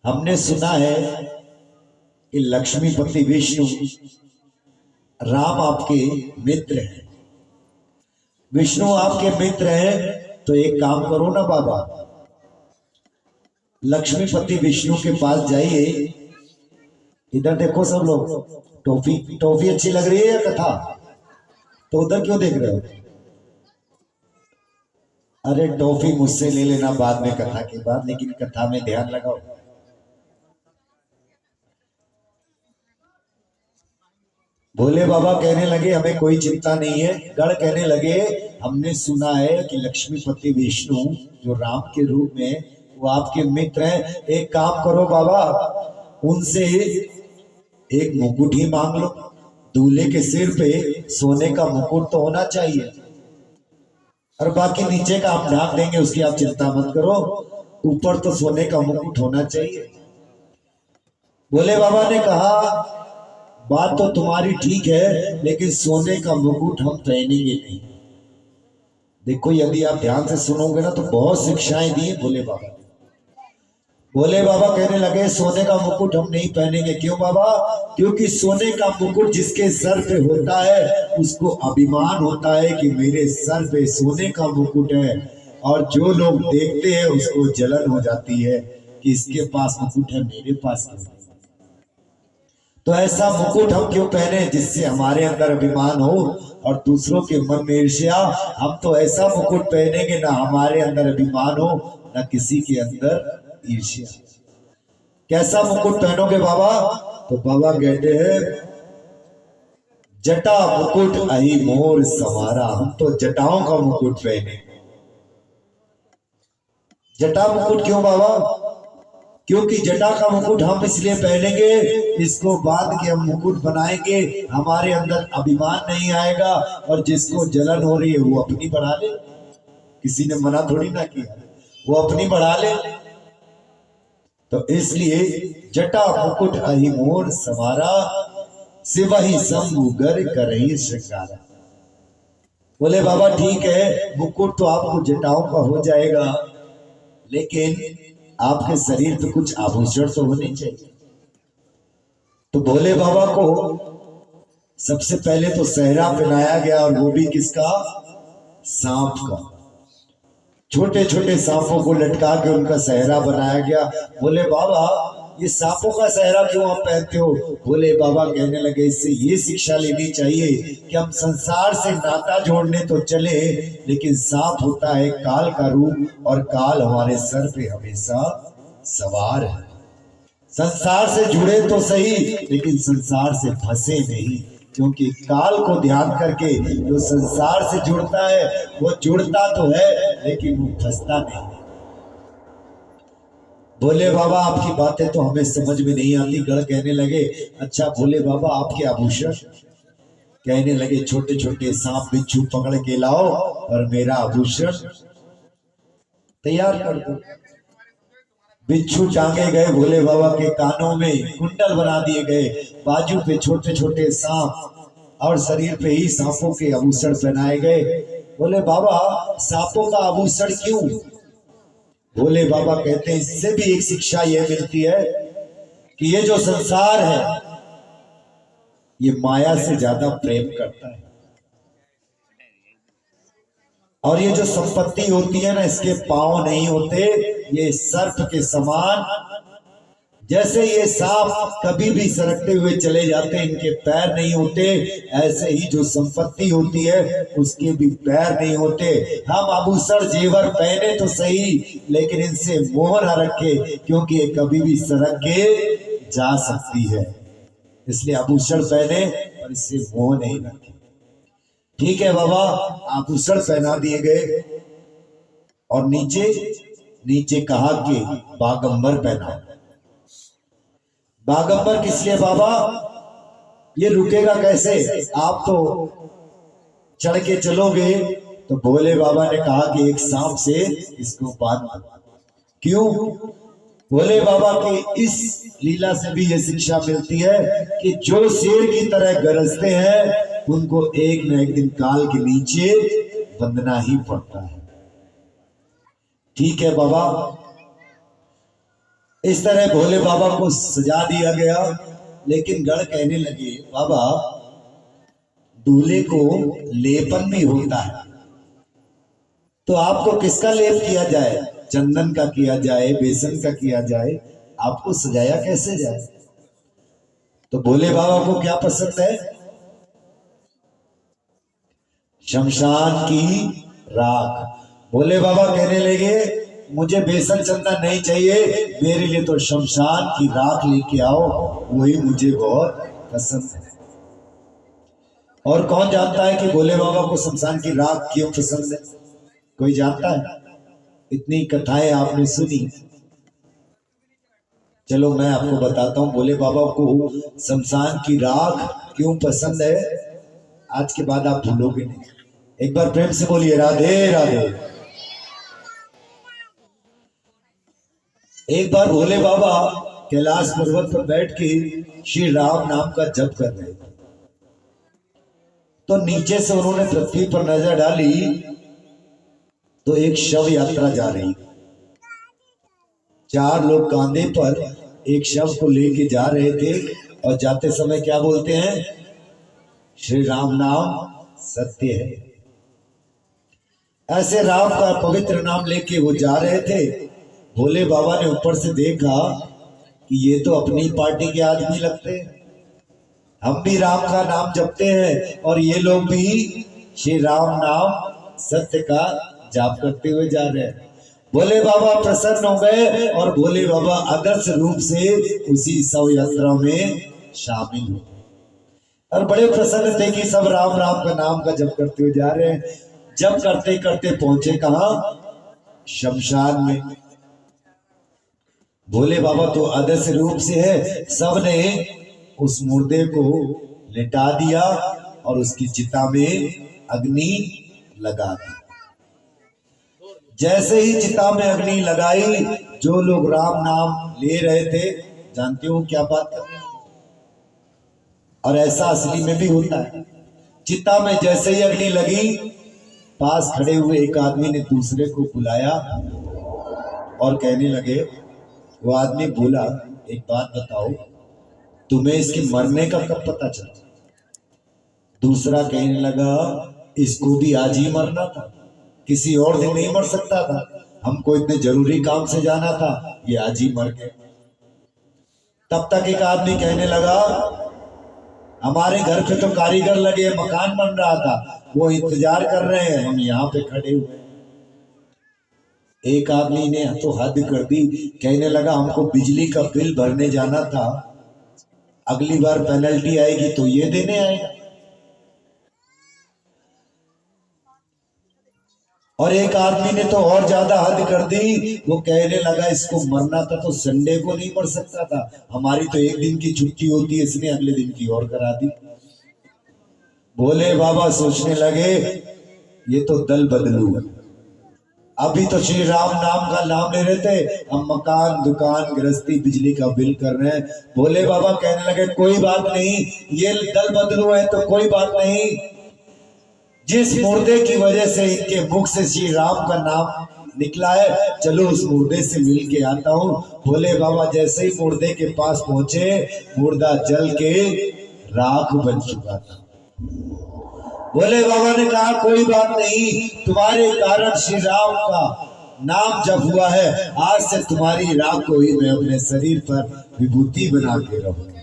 हमने सुना है कि लक्ष्मीपति विष्णु राम आपके मित्र हैं, विष्णु आपके मित्र हैं, तो एक काम करो ना बाबा, लक्ष्मीपति विष्णु के पास जाइए। इधर देखो सब लोग, टॉफी अच्छी लग रही है या कथा? तो उधर क्यों देख रहे हो? अरे टॉफी मुझसे ले लेना बाद में, कथा के बाद, लेकिन कथा में ध्यान लगाओ। भोले बाबा कहने लगे हमें कोई चिंता नहीं है। गण कहने लगे हमने सुना है कि लक्ष्मीपति विष्णु जो राम के रूप में वो आपके मित्र हैं, एक काम करो बाबा, उनसे एक मुकुट ही मांग लो। दूल्हे के सिर पे सोने का मुकुट तो होना चाहिए, और बाकी नीचे का हम ढाक देंगे, उसकी आप चिंता मत करो, ऊपर तो सोने का मुकुट होना चाहिए। भोले बाबा ने कहा बात तो तुम्हारी ठीक है, लेकिन सोने का मुकुट हम पहनेंगे नहीं। देखो यदि आप ध्यान से सुनोगे ना तो बहुत शिक्षाएं दी है भोले बाबा। भोले बाबा कहने लगे सोने का मुकुट हम नहीं पहनेंगे। क्यों बाबा? क्योंकि सोने का मुकुट जिसके सर पे होता है उसको अभिमान होता है कि मेरे सर पे सोने का मुकुट है, और जो लोग देखते हैं उसको जलन हो जाती है कि इसके पास मुकुट है, मेरे पास क्यों? तो ऐसा मुकुट हम क्यों पहने जिससे हमारे अंदर अभिमान हो और दूसरों के मन में ईर्ष्या। हम तो ऐसा मुकुट पहनेंगे ना हमारे अंदर अभिमान हो ना किसी के अंदर ईर्ष्या। कैसा मुकुट पहनोगे बाबा? तो बाबा कहते हैं जटा मुकुट अहि मोर सवारा। हम तो जटाओं का मुकुट पहने। जटा मुकुट क्यों बाबा? क्योंकि जटा का मुकुट हम इसलिए पहनेंगे, इसको बांध के हम मुकुट बनाएंगे, हमारे अंदर अभिमान नहीं आएगा, और जिसको जलन हो रही है वो अपनी बढ़ा ले। किसी ने मना थोड़ी ना किया, वो अपनी बढ़ा ले। तो इसलिए जटा मुकुट अहि मोर सवारा, सिवहि शंभु गर करहि श्रृंगारा। बोले बाबा ठीक है, मुकुट तो आपको जटाओं का हो जाएगा, लेकिन आपके शरीर पे कुछ आभूषण तो होने चाहिए। तो भोले बाबा को सबसे पहले तो सेहरा पहनाया गया, और वो भी किसका? सांप का। छोटे छोटे सांपों को लटका के उनका सेहरा बनाया गया। बोले बाबा ये सांपों का सेहरा क्यों आप पहनते हो? भोले बाबा कहने लगे इससे ये शिक्षा लेनी चाहिए कि हम संसार से नाता जोड़ने तो चले, लेकिन सांप होता है काल का रूप, और काल हमारे सर पे हमेशा सवार है। संसार से जुड़े तो सही, लेकिन संसार से फंसे नहीं। क्योंकि काल को ध्यान करके जो संसार से जुड़ता है वो जुड़ता तो है लेकिन वो फंसता नहीं। भोले बाबा आपकी बातें तो हमें समझ में नहीं आती। गढ़ कहने लगे अच्छा भोले बाबा आपके आभूषण, कहने लगे छोटे छोटे सांप बिच्छू पकड़ के लाओ और मेरा आभूषण तैयार कर दो। बिच्छू टांगे गए भोले बाबा के कानों में, कुंडल बना दिए गए, बाजू पे छोटे छोटे सांप और शरीर पे ही सांपों के आभूषण पहनाए गए। बोले बाबा सांपों का आभूषण क्यों? भोले बाबा कहते हैं इससे भी एक शिक्षा यह मिलती है कि ये जो संसार है ये माया से ज्यादा प्रेम करता है, और ये जो संपत्ति होती है ना इसके पांव नहीं होते, ये सर्प के समान। जैसे ये सांप कभी भी सरकते हुए चले जाते हैं, इनके पैर नहीं होते, ऐसे ही जो संपत्ति होती है उसके भी पैर नहीं होते। हम आभूषण जेवर पहने तो सही लेकिन इनसे मोह न रखे, क्योंकि ये कभी भी सरक के जा सकती है। इसलिए आभूषण पहने और इससे मोह नहीं रखे। ठीक है बाबा, आभूषण पहना दिए गए और नीचे कहा कि बागंबर पहना। बागंबर किस लिए बाबा? ये रुकेगा कैसे? आप तो चढ़ के चलोगे। तो भोले बाबा ने कहा कि एक सांप से इसको बांध। क्यों? भोले बाबा की इस लीला से भी ये शिक्षा मिलती है कि जो शेर की तरह गरजते हैं उनको एक न एक दिन काल के नीचे बंधना ही पड़ता है। ठीक है बाबा, इस तरह भोले बाबा को सजा दिया गया। लेकिन गढ़ कहने लगे बाबा दूल्हे को लेपन भी होता है, तो आपको किसका लेप किया जाए? चंदन का किया जाए, बेसन का किया जाए, आपको सजाया कैसे जाए? तो भोले बाबा को क्या पसंद है? शमशान की राख। भोले बाबा कहने लगे मुझे बेसन चंदन नहीं चाहिए, मेरे लिए तो शमशान की राख लेके आओ, वही मुझे बहुत पसंद है। और कौन जानता है कि भोले बाबा को शमशान की राख क्यों पसंद है? कोई जानता है? इतनी कथाएं आपने सुनी, चलो मैं आपको बताता हूं भोले बाबा को शमशान की राख क्यों पसंद है। आज के बाद आप भूलोगे नहीं। एक बार प्रेम से बोलिए राधे राधे। एक बार भोले बाबा कैलाश पर्वत पर बैठ के श्री राम नाम का जप कर रहे थे, तो नीचे से उन्होंने पृथ्वी पर नजर डाली तो एक शव यात्रा जा रही। 4 लोग कांधे पर एक शव को लेके जा रहे थे और जाते समय क्या बोलते हैं? श्री राम नाम सत्य है। ऐसे राम का पवित्र नाम लेके वो जा रहे थे। भोले बाबा ने ऊपर से देखा कि ये तो अपनी पार्टी के आदमी लगते हैं, हम भी राम का नाम जपते हैं और ये लोग भी श्री राम नाम सत्य का जाप करते हुए जा रहे हैं। भोले बाबा प्रसन्न हो गए और भोले बाबा आदर्श रूप से उसी शव यात्रा में शामिल हुए और बड़े प्रसन्न थे कि सब राम राम का नाम का जप करते हुए जा रहे हैं। जब करते करते पहुंचे कहां? शमशान में। भोले बाबा तो आदर्श रूप से है, सबने उस मुर्दे को लिटा दिया और उसकी चिता में अग्नि लगा दी। जैसे ही चिता में अग्नि लगाई, जो लोग राम नाम ले रहे थे, जानते हो क्या बात कर रहे हैं? और ऐसा असली में भी होता है। चिता में जैसे ही अग्नि लगी, पास खड़े हुए एक आदमी ने दूसरे को बुलाया और कहने लगे, वो आदमी बोला एक बात बताओ, तुम्हें इसके मरने का कब पता चला? दूसरा कहने लगा इसको भी आज ही मरना था, किसी और दिन नहीं मर सकता था, हमको इतने जरूरी काम से जाना था, ये आज ही मर गए। तब तक एक आदमी कहने लगा हमारे घर पे तो कारीगर लगे, मकान बन रहा था, वो इंतजार कर रहे हैं, हम यहाँ पे खड़े हुए। एक आदमी ने तो हद कर दी, कहने लगा हमको बिजली का बिल भरने जाना था, अगली बार पेनल्टी आएगी तो ये देने आएगा। और एक आदमी ने तो और ज्यादा हद कर दी, वो कहने लगा इसको मरना था तो संडे को नहीं मर सकता था, हमारी तो एक दिन की छुट्टी होती है, इसने अगले दिन की और करा दी। भोले बाबा सोचने लगे ये तो दल बदलू है। अभी तो श्री राम नाम का नाम ले रहे थे, हम मकान दुकान गृहस्थी बिजली का बिल कर रहे हैं। भोले बाबा कहने लगे कोई बात नहीं, ये दल बदलू है तो कोई बात नहीं, जिस मुर्दे की वजह से इनके मुख से श्री राम का नाम निकला है, चलो उस मुर्दे से मिल के आता हूँ। भोले बाबा जैसे ही मुर्दे के पास पहुंचे, मुर्दा जल के राख बन चुका था। भोले बाबा ने कहा कोई बात नहीं, तुम्हारे कारण श्री राम का नाम जब हुआ है, आज से तुम्हारी राख को ही मैं अपने शरीर पर विभूति बना के रहूंगा।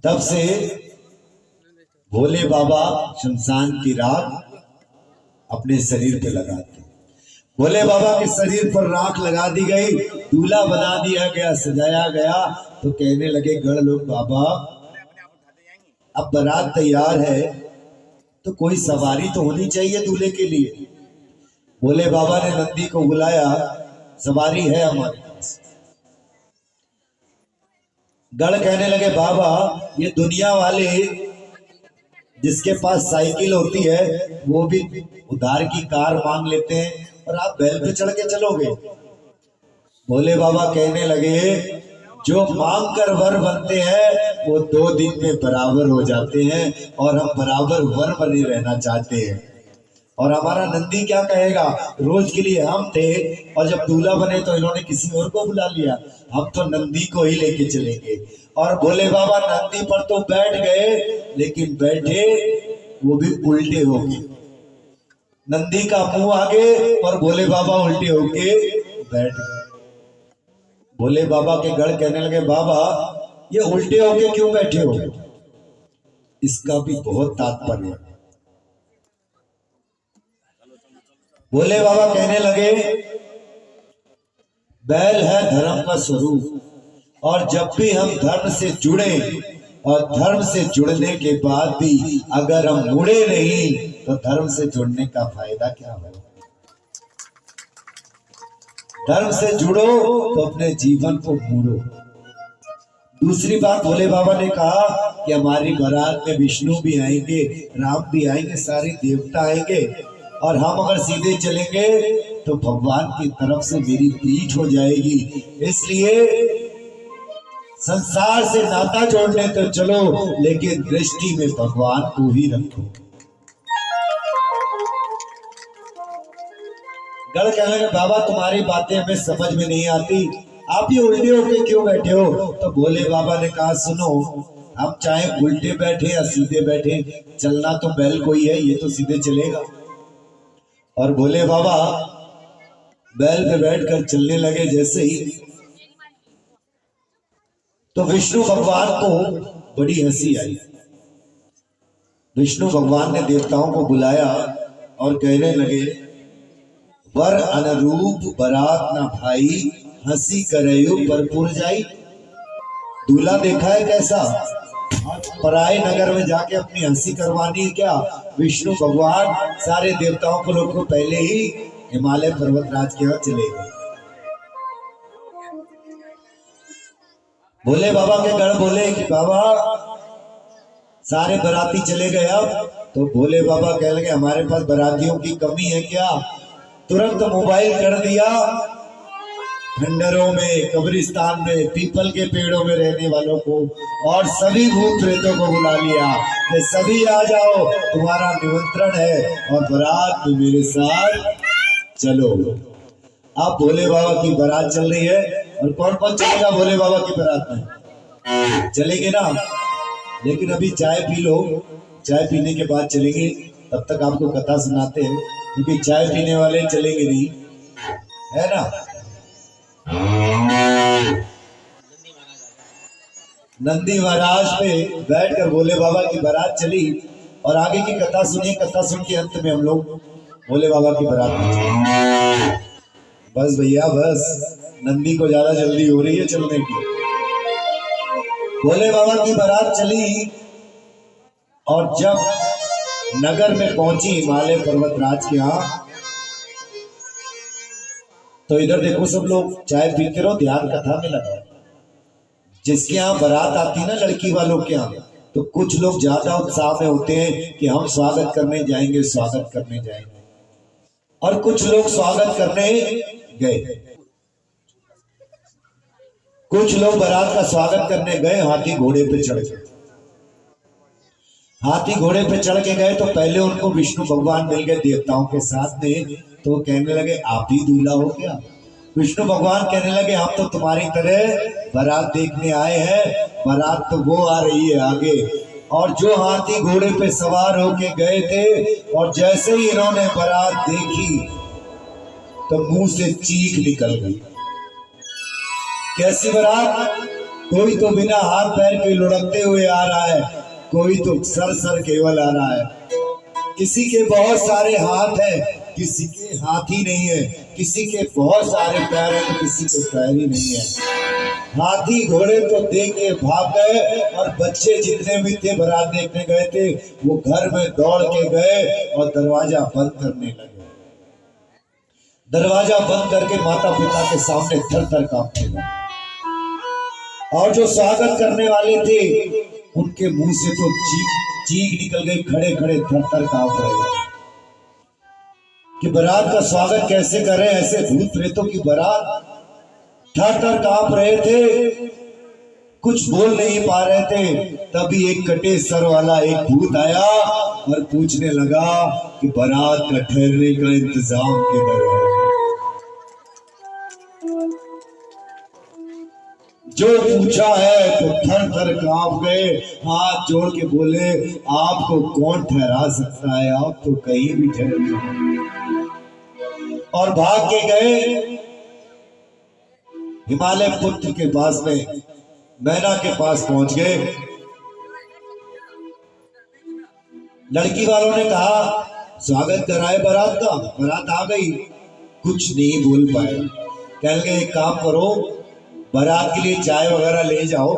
तब से भोले बाबा शमशान की राख अपने शरीर पे लगाते। भोले बाबा के शरीर पर राख लगा दी गई, दूल्हा बना दिया गया, सजाया गया, तो कहने लगे गढ़ लोग बाबा अब बारात तैयार है तो कोई सवारी तो होनी चाहिए दूल्हे के लिए। भोले बाबा ने नंदी को बुलाया, सवारी है हमारे पास। गढ़ कहने लगे बाबा ये दुनिया वाले जिसके पास साइकिल होती है वो भी उधार की कार मांग लेते हैं और आप बैल पे चढ़ के चलोगे। भोले बाबा कहने लगे जो मांग कर वर बनते हैं वो 2 दिन में बराबर हो जाते हैं और हम बराबर वर बने रहना चाहते हैं। और हमारा नंदी क्या कहेगा, रोज के लिए हम थे और जब दूल्हा बने तो इन्होंने किसी और को बुला लिया, हम तो नंदी को ही लेके चलेंगे। और भोले बाबा नंदी पर तो बैठ गए, लेकिन बैठे वो भी उल्टे हो गए, नंदी का मुंह आगे और भोले बाबा उल्टे होके बैठ गए। भोले बाबा के गढ़ कहने लगे बाबा ये उल्टे होके क्यों बैठे हो, इसका भी बहुत तात्पर्य है। भोले बाबा कहने लगे बैल है धर्म का स्वरूप और जब भी हम धर्म से जुड़े और धर्म से जुड़ने के बाद भी अगर हम मुड़े नहीं तो धर्म से जुड़ने का फायदा क्या है। धर्म से जुड़ो तो अपने जीवन को मोड़ो। दूसरी बात भोले बाबा ने कहा कि हमारी बारात में विष्णु भी आएंगे, राम भी आएंगे, सारे देवता आएंगे और हम अगर सीधे चलेंगे तो भगवान की तरफ से मेरी पीठ हो जाएगी, इसलिए संसार से नाता जोड़ने तो चलो लेकिन दृष्टि में भगवान को ही रखो। गढ़ कहने लगे बाबा तुम्हारी बातें हमें समझ में नहीं आती, आप ये उल्टे होके क्यों बैठे हो। तो भोले बाबा ने कहा सुनो, हम चाहे उल्टे बैठे या सीधे बैठे, चलना तो बैल को ही है, ये तो सीधे चलेगा। और भोले बाबा बैल पे बैठकर चलने लगे जैसे ही, तो विष्णु भगवान को बड़ी हंसी आई। विष्णु भगवान ने देवताओं को बुलाया और कहने लगे वर अनुरूप बरात ना भाई, हंसी करयो परपुर जाई। दूल्हा देखा है कैसा, पराए नगर में जाके अपनी हंसी करवानी है क्या। विष्णु भगवान सारे देवताओं को लोग को पहले ही हिमालय पर्वतराज के यहाँ चले गए। भोले बाबा के गढ़ बोले कि बाबा सारे बराती चले गए, अब तो भोले बाबा कह लगे हमारे पास बरातियों की कमी है क्या। तुरंत मोबाइल कर दिया, खंडरों में, कब्रिस्तान में, पीपल के पेड़ों में रहने वालों को और सभी भूत प्रेतों को बुला लिया कि सभी आ जाओ, तुम्हारा निमंत्रण है और बारात में मेरे साथ चलो। अब भोले बाबा की बारात चल रही है और कौन कौन चलेगा भोले बाबा की बारात में, चलेंगे ना। लेकिन अभी चाय पी लो, चाय पीने के बाद चलेंगे, तब तक आपको कथा सुनाते हैं क्योंकि चाय पीने वाले चलेंगे नहीं, है ना। नंदी महाराज पे बैठकर भोले बाबा की बारात चली और आगे की कथा सुनिए। कथा सुन के अंत में हम लोग भोले बाबा की बारात में चले। बस भैया बस, नंदी को ज्यादा जल्दी हो रही है चलने की। भोले बाबा की बारात चली और जब नगर में पहुंची हिमालय पर्वतराज के यहाँ, तो इधर देखो सब लोग चाय पीते रहो, ध्यान कथा में लगा। जिसके यहाँ बारात आती ना लड़की वालों के यहाँ, तो कुछ लोग ज्यादा उत्साह में होते हैं कि हम स्वागत करने जाएंगे, स्वागत करने जाएंगे, और कुछ लोग स्वागत करने गए। कुछ लोग बारात का स्वागत करने गए, हाथी घोड़े पे चढ़ गए। हाथी घोड़े पे चढ़ के गए तो पहले उनको विष्णु भगवान मिल गए देवताओं के साथ में, तो वो कहने लगे आप ही दूल्हा हो क्या? विष्णु भगवान कहने लगे हम तो तुम्हारी तरह बारात देखने आए हैं, बारात तो वो आ रही है आगे। और जो हाथी घोड़े पे सवार होके गए थे, और जैसे ही इन्होंने बारात देखी तो मुंह से चीख निकल गई। कैसी बारात? कोई तो बिना हाथ पैर के लुढ़कते हुए आ रहा है, कोई तो सर केवल आ रहा है। किसी के बहुत सारे हाथ हैं, किसी के हाथ ही नहीं है, किसी के बहुत सारे पैर हैं तो किसी के पैर ही नहीं है। हाथी घोड़े तो देख के भाग गए, और बच्चे जितने भी थे बारात देखने गए थे वो घर में दौड़ के गए और दरवाजा बंद करने लगे। दरवाजा बंद करके माता पिता के सामने थर थर कांपने लगे। और जो स्वागत करने वाले थे उनके मुंह से तो चीख निकल गई, खड़े खड़े थर थर कांप रहे कि बारात का स्वागत कैसे करें। ऐसे भूत प्रेतों की बारात, थर थर कांप रहे थे, कुछ बोल नहीं पा रहे थे। तभी एक कटे सर वाला एक भूत आया और पूछने लगा कि बारात का ठहरने का इंतजाम किधर है? जो पूछा है तो थर थर कांप गए, हाथ जोड़ के बोले आपको कौन ठहरा सकता है, आप तो कहीं भी ठहर। और भाग के गए हिमालय पुत्र के पास में, मैना के पास पहुंच गए। लड़की वालों ने कहा स्वागत कराए बारात का, बारात आ गई। कुछ नहीं बोल पाए। कह लगे एक काम करो, बारात के लिए चाय वगैरह ले जाओ।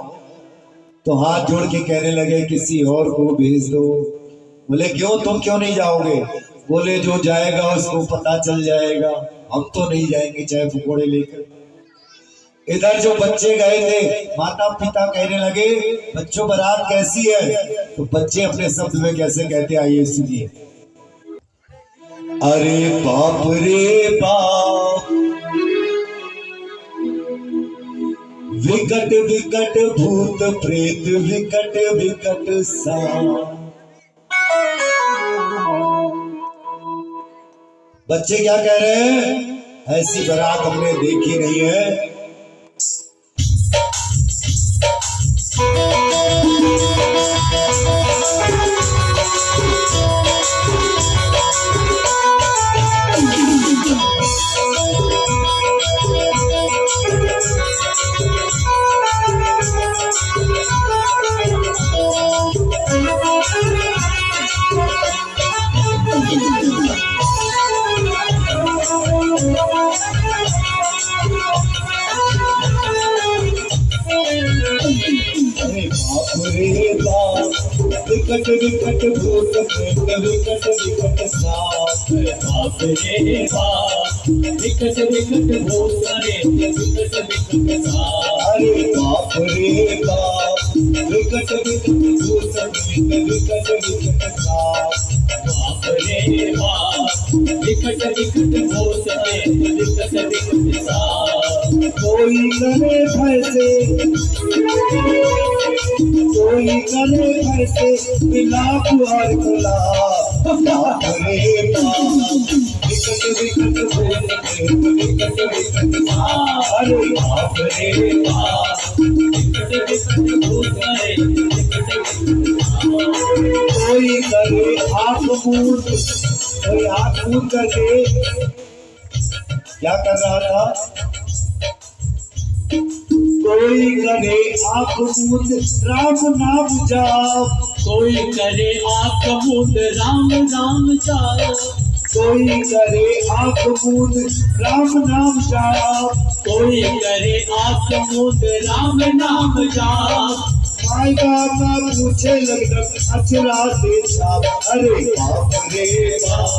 तो हाथ जोड़ के कहने लगे किसी और को भेज दो। बोले क्यों, तुम क्यों नहीं जाओगे? बोले जो जाएगा उसको पता चल जाएगा, हम तो नहीं जाएंगे चाय पकौड़े लेकर। इधर जो बच्चे गए थे, माता पिता कहने लगे बच्चों बारात कैसी है? तो बच्चे अपने शब्द में कैसे कहते आइए सुनिए। अरे बाप रे बाप, विकट विकट भूत प्रेत, विकट विकट सांप। बच्चे क्या कह रहे हैं? ऐसी बारात हमने देखी नहीं है। विकट विकट भूत प्रेत, विकट विकट सांप। बाप रे बाप, विकट विकट भूत प्रेत, विकट विकट सांप। अरे बाप रे बाप, विकट विकट भूत प्रेत, विकट विकट सांप। बाप रे बाप, विकट विकट भूत प्रेत, विकट विकट सांप। कोई करे फैसे, कोई करे फैसे, बिलाप और गुलाब। बाप रे बाप, विकट विकट भूत प्रेत, विकट विकट सांप। अरे बाप रे बाप, विकट विकट भूत प्रेत, विकट विकट सांप। कोई करे आंख मूंद, कोई आंख मूंद करके क्या कर रहा था? कोई करे आंख मूंद राम नाम जाप। कोई करे आंख मूंद राम नाम जाप। कोई करे आंख मूंद राम नाम जाप। कोई करे आंख मूंद राम नाम जाप। आई बाबा पूछे लगना अचरा से छाप, अरे बाप रे बाप,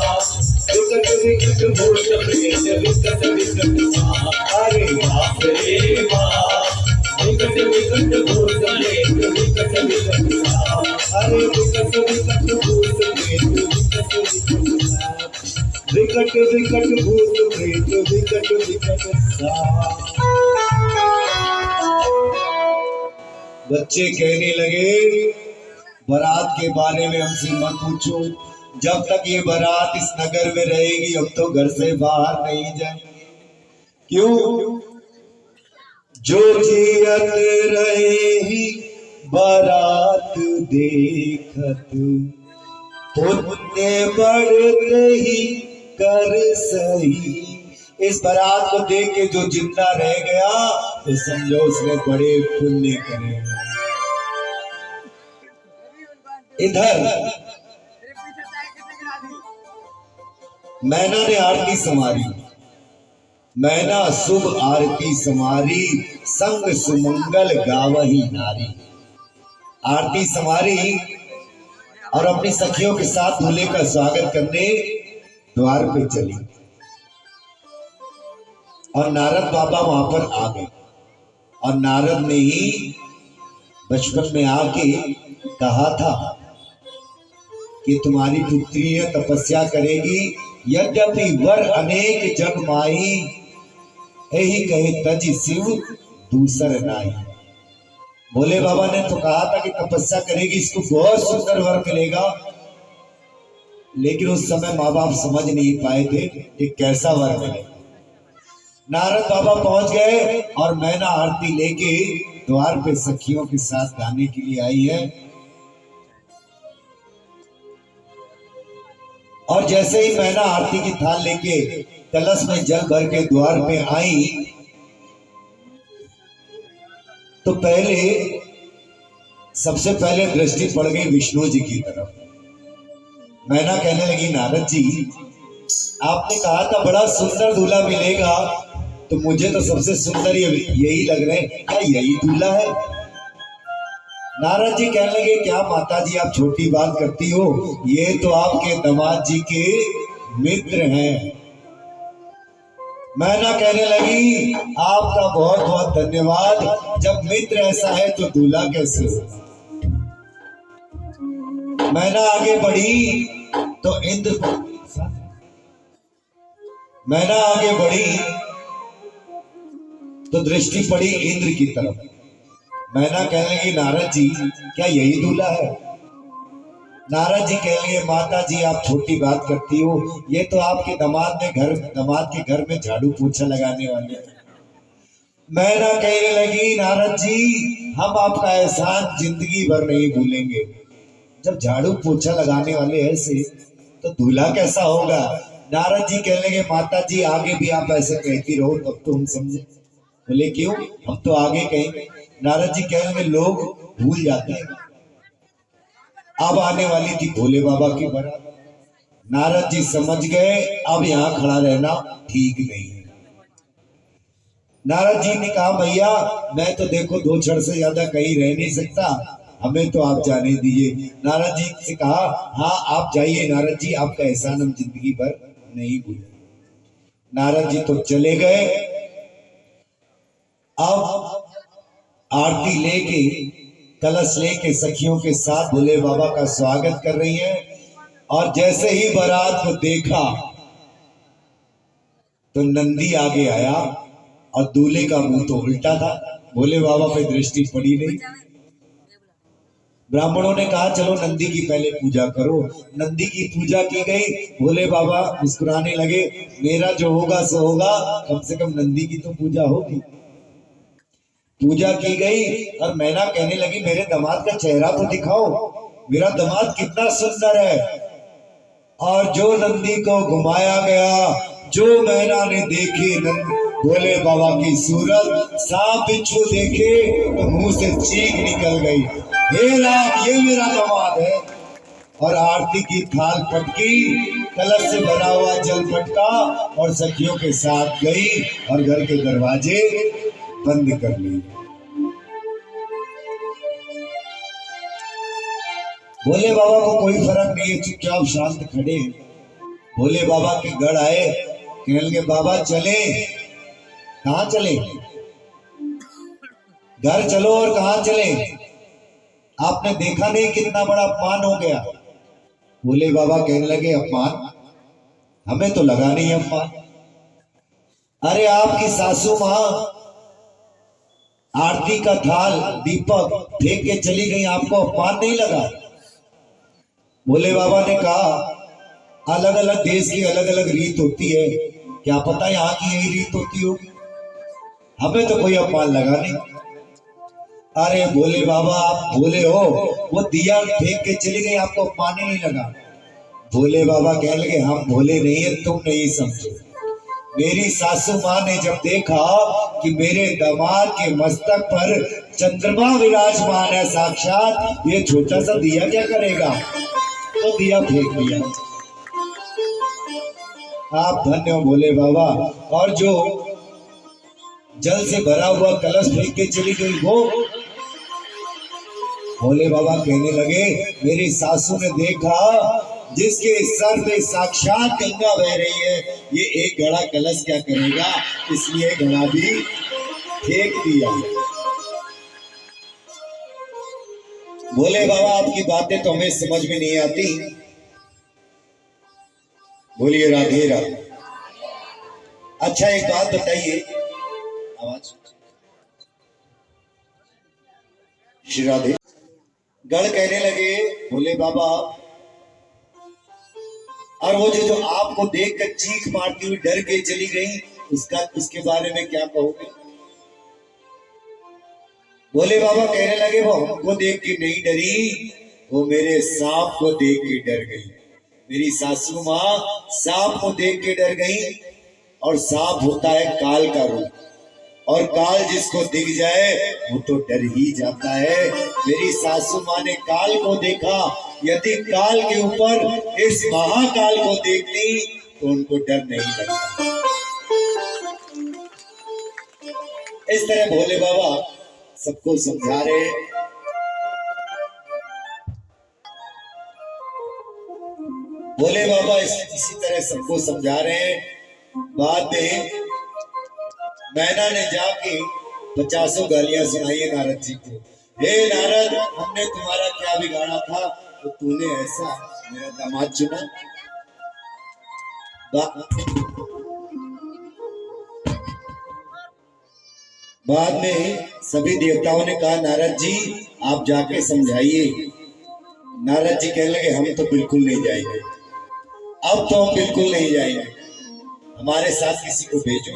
विकट विकट भूत प्रेत विकट विकट बाप, अरे बाप रे बाप, विकट विकट भूत प्रेत विकट विकट बाप, अरे विकट विकट भूत प्रेत विकट विकट बाप, विकट विकट भूत प्रेत विकट विकट बाप। बच्चे कहने लगे बारात के बारे में हमसे मत पूछो, जब तक ये बारात इस नगर में रहेगी हम तो घर से बाहर नहीं जाएंगे। क्यों? जो जियत रहे बारात देखत, पुण्य बढ़ते ही कर सही। इस बारात को देख के जो जिंदा रह गया तो समझो उसने बड़े पुण्य करे। इधर मैना ने आरती संवारी, मैना शुभ आरती संवारी, संग सुमंगल गावही नारी। आरती संवारी और अपनी सखियों के साथ दूल्हे का स्वागत करने द्वार पे चली और नारद बाबा वहां पर आ गए। और नारद ने ही बचपन में आके कहा था कि तुम्हारी पुत्री है तपस्या करेगी, यद्यपि वर अनेक जग माई, यही कहे तज शिव दूसर नाई। भोले बाबा ने तो कहा था कि तपस्या करेगी, इसको बहुत सुंदर वर मिलेगा, लेकिन उस समय माँ बाप समझ नहीं पाए थे कि कैसा वर मिलेगा। नारद बाबा पहुंच गए और मैना आरती लेके द्वार पे सखियों के साथ गाने के लिए आई है। और जैसे ही मैना आरती की थाल लेके कलश में जल भर के द्वार पे आई तो सबसे पहले दृष्टि पड़ गई विष्णु जी की तरफ। मैना कहने लगी नारद जी, आपने कहा था बड़ा सुंदर दूल्हा मिलेगा, तो मुझे तो सबसे सुंदर यही लग रहे हैं, क्या यही दूल्हा है? नारद जी कहने लगे, क्या माता जी आप छोटी बात करती हो, ये तो आपके दामाद जी के मित्र हैं। मैना कहने लगी, आपका बहुत बहुत धन्यवाद, जब मित्र ऐसा है तो दूल्हा कैसे हो? मैना आगे बढ़ी तो मैना आगे बढ़ी तो दृष्टि पड़ी इंद्र की तरफ। मैना कहने लगी, नारद जी क्या यही दूल्हा है? नारद जी कहने लगे, माता जी आप छोटी बात करती हो, ये तो आपके दामाद के घर में झाड़ू पोछा लगाने वाले। मैना कहने लगी, नारद जी हम आपका एहसान जिंदगी भर नहीं भूलेंगे, जब झाड़ू पोछा लगाने वाले ऐसे तो दूल्हा कैसा होगा? नारद जी कहने लगे, माता जी आगे भी आप ऐसे कहती रहो तब तो हम समझे। बोले क्यों? हम तो आगे कहेंगे। नारद जी कहेंगे लोग भूल जाते हैं। अब आने वाली थी भोले बाबा की बारात। नारद जी समझ गए अब यहाँ खड़ा रहना ठीक नहीं है। नारद जी ने कहा, भैया मैं तो देखो 2 क्षण से ज्यादा कहीं रह नहीं सकता, हमें तो आप जाने दीजिए। नारद जी से कहा, हाँ आप जाइए नारद जी, आपका एहसान हम जिंदगी भर नहीं भूले। नारद जी तो चले गए। अब आरती लेके कलश लेके सखियों के साथ भोले बाबा का स्वागत कर रही हैं। और जैसे ही बारात को देखा तो नंदी आगे आया और दूल्हे का मुंह तो उल्टा था, भोले बाबा पे दृष्टि पड़ी नहीं। ब्राह्मणों ने कहा चलो नंदी की पहले पूजा करो। नंदी की पूजा की गई। भोले बाबा मुस्कुराने लगे, मेरा जो होगा सो होगा, कम से कम नंदी की तो पूजा होगी। पूजा की गई और मैना कहने लगी, मेरे दामाद का चेहरा तो दिखाओ, मेरा दामाद कितना सुंदर है। और जो नंदी को घुमाया गया, जो मैना ने देखे भोले बाबा की सूरत, सांप बिच्छू देखे तो मुंह से चीख निकल गई, हे राम ये मेरा दामाद है। और आरती की थाल पटकी, कलश से भरा हुआ जल पटका और सखियों के साथ गई और घर के दरवाजे बंद कर लिए। भोले बाबा को कोई फर्क नहीं है, चुपचाप शांत खड़े। भोले बाबा के गढ़ आए, कहने लगे बाबा चले। कहाँ चले? घर चलो। और कहाँ चले? आपने देखा नहीं कितना बड़ा अपमान हो गया। भोले बाबा कहने लगे अपमान? हमें तो लगा नहीं अपमान। अरे आपकी सासू मां आरती का थाल दीपक फेंक के चली गई, आपको अपमान नहीं लगा? भोले बाबा ने कहा अलग अलग देश की अलग अलग रीत होती है, क्या पता यहाँ की यही रीत होती हो, हमें तो कोई अपमान लगा नहीं। अरे भोले बाबा आप भोले हो, वो दिया फेंक के चली गई, आपको अपमान ही नहीं लगा? भोले बाबा कहने लगे हम भोले नहीं है, तुम नहीं समझे। मेरी सासू मां ने जब देखा कि मेरे दामाद के मस्तक पर चंद्रमा विराजमान है साक्षात, ये छोटा सा दिया क्या करेगा, तो दिया फेंक दिया। आप धन्य हो भोले बाबा। और जो जल से भरा हुआ कलश फेंक के चली गई वो भोले बाबा कहने लगे मेरी सासू ने देखा जिसके सर पे साक्षात गंगा बह रही है, ये एक घड़ा कलश क्या करेगा, इसलिए घड़ा भी फेंक दिया। भोले बाबा आपकी बातें तो हमें समझ में नहीं आती। बोलिए राधे राधे। अच्छा एक बात बताइए, आवाज श्री राधे। गढ़ कहने लगे भोले बाबा, और वो जो आपको देखकर चीख मारती हुई डर के चली गई, उसके बारे में क्या कहोगे? भोले बाबा कहने लगे वो हमको देख के नहीं डरी, वो मेरे सांप को देख के डर गई। मेरी सासू मां सांप को देख के डर गई, और सांप होता है काल का रूप, और काल जिसको दिख जाए वो तो डर ही जाता है। मेरी सासू मां ने काल को देखा, यदि काल के ऊपर इस महाकाल को देखती तो उनको डर नहीं लगता। इस तरह भोले बाबा सबको समझा रहे। भोले बाबा इसी तरह सबको समझा रहे हैं। बाद में मैना ने जाके 50 गालियां सुनाई है नारद जी को। हे नारद, हमने तुम्हारा क्या बिगाड़ा था तो तूने ऐसा मेरा दामाद चुना? बाद में सभी देवताओं ने कहा नारद जी आप जाके समझाइए। नारद जी कहने लगे हम तो बिल्कुल नहीं जाएंगे, अब तो हम बिल्कुल नहीं जाएंगे, हमारे साथ किसी को भेजो।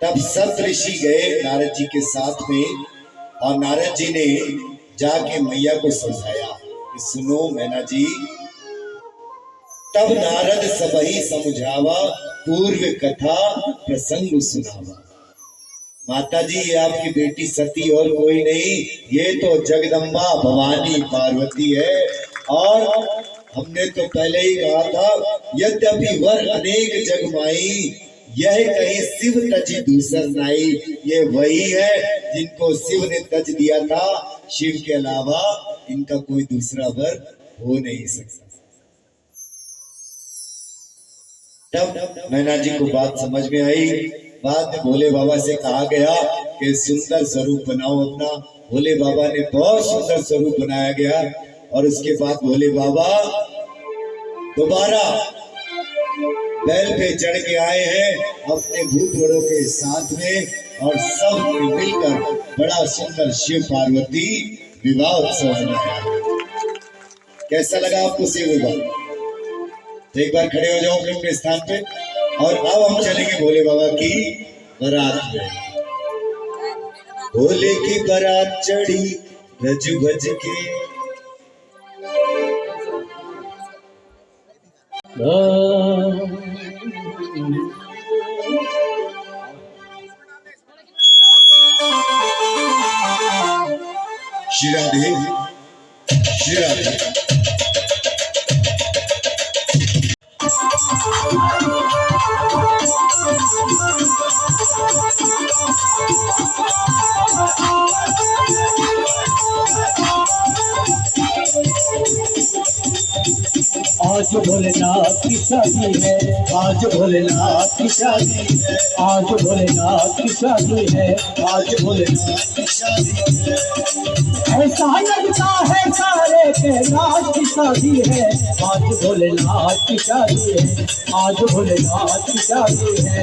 तब सप्त ऋषि गए नारद जी के साथ में, और नारद जी ने जाके मैया को समझाया कि सुनो मैना जी। तब नारद सबही समझावा, पूर्व कथा प्रसंग सुनावा। माता जी ये आपकी बेटी सती और कोई नहीं, ये तो जगदम्बा भवानी पार्वती है। और हमने तो पहले ही कहा था यद्यपि वर अनेक जगमाई, यह कहीं शिव तज दूसर नाई। ये वही है जिनको शिव ने तज दिया था, शिव के अलावा इनका कोई दूसरा वर हो नहीं सकता। तब मैना जी को बात समझ में आई। बाद में भोले बाबा से कहा गया कि सुंदर स्वरूप बनाओ अपना। भोले बाबा ने बहुत सुंदर स्वरूप बनाया गया, और उसके बाद भोले बाबा दोबारा बैल पे चढ़ के आए हैं अपने भूत बड़ों के साथ में, और सब मिलकर बड़ा सुंदर शिव पार्वती विवाह उत्सव मनाया। कैसा लगा आपको शिव विवाह? तो एक बार खड़े हो जाओ अपने अपने स्थान पे। और अब हम चलेंगे भोले बाबा की बारात में। भोले की बारात चढ़ी रज भज के, श्री राधे श्री राधे। शादी है, आज भोलेनाथ की शादी है, आज भोलेनाथ की शादी है। आज भोलेनाथ की शादी है। ऐसा लगता है सारे कैलाश की शादी है, आज भोलेनाथ की शादी है, आज भोलेनाथ की शादी है।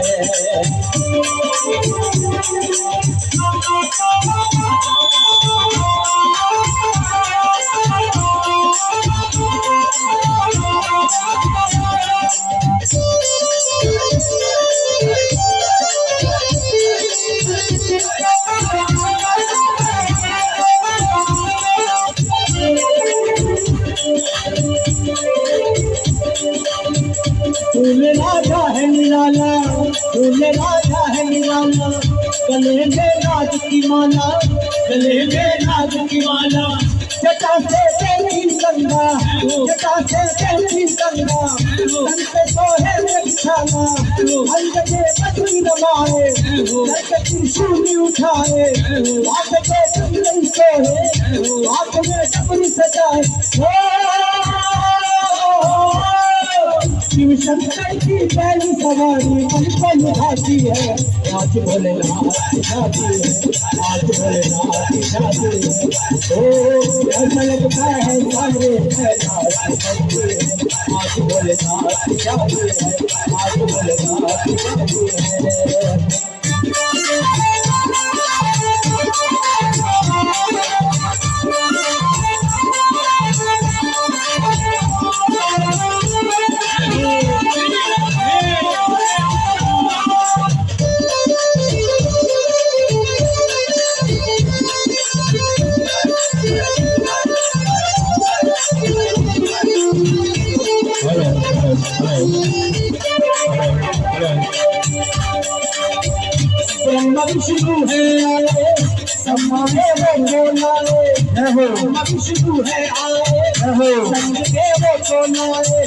दूल्हे राजा है निराला, दूल्हे राजा है निराला, गले में नाग की माला, गले में नाग की माला, जटा से बेटी गंगा, जटा से बेटी गंगा, तन पे सोहे बिछाना, अंग के बजरी रमाए, सर पे त्रिशूल उठाए, हाथ पे कुंडल सोहे, हाथ में डबरी सजाए। शिव शंकर की पहली सवारी मन को लुभाती है, आज भोलेनाथ की शादी है, आज भोलेनाथ की शादी है। ओ ऐसा लगता है सारे कैलाश की शादी है, आज भोलेनाथ की शादी है, आज भोलेनाथ की शादी है। ब्रह्मा विष्णु है आए, ब्रह्मा में वो बोलाए, ब्रह्मा विष्णु है आए, संग के वो बोलाए,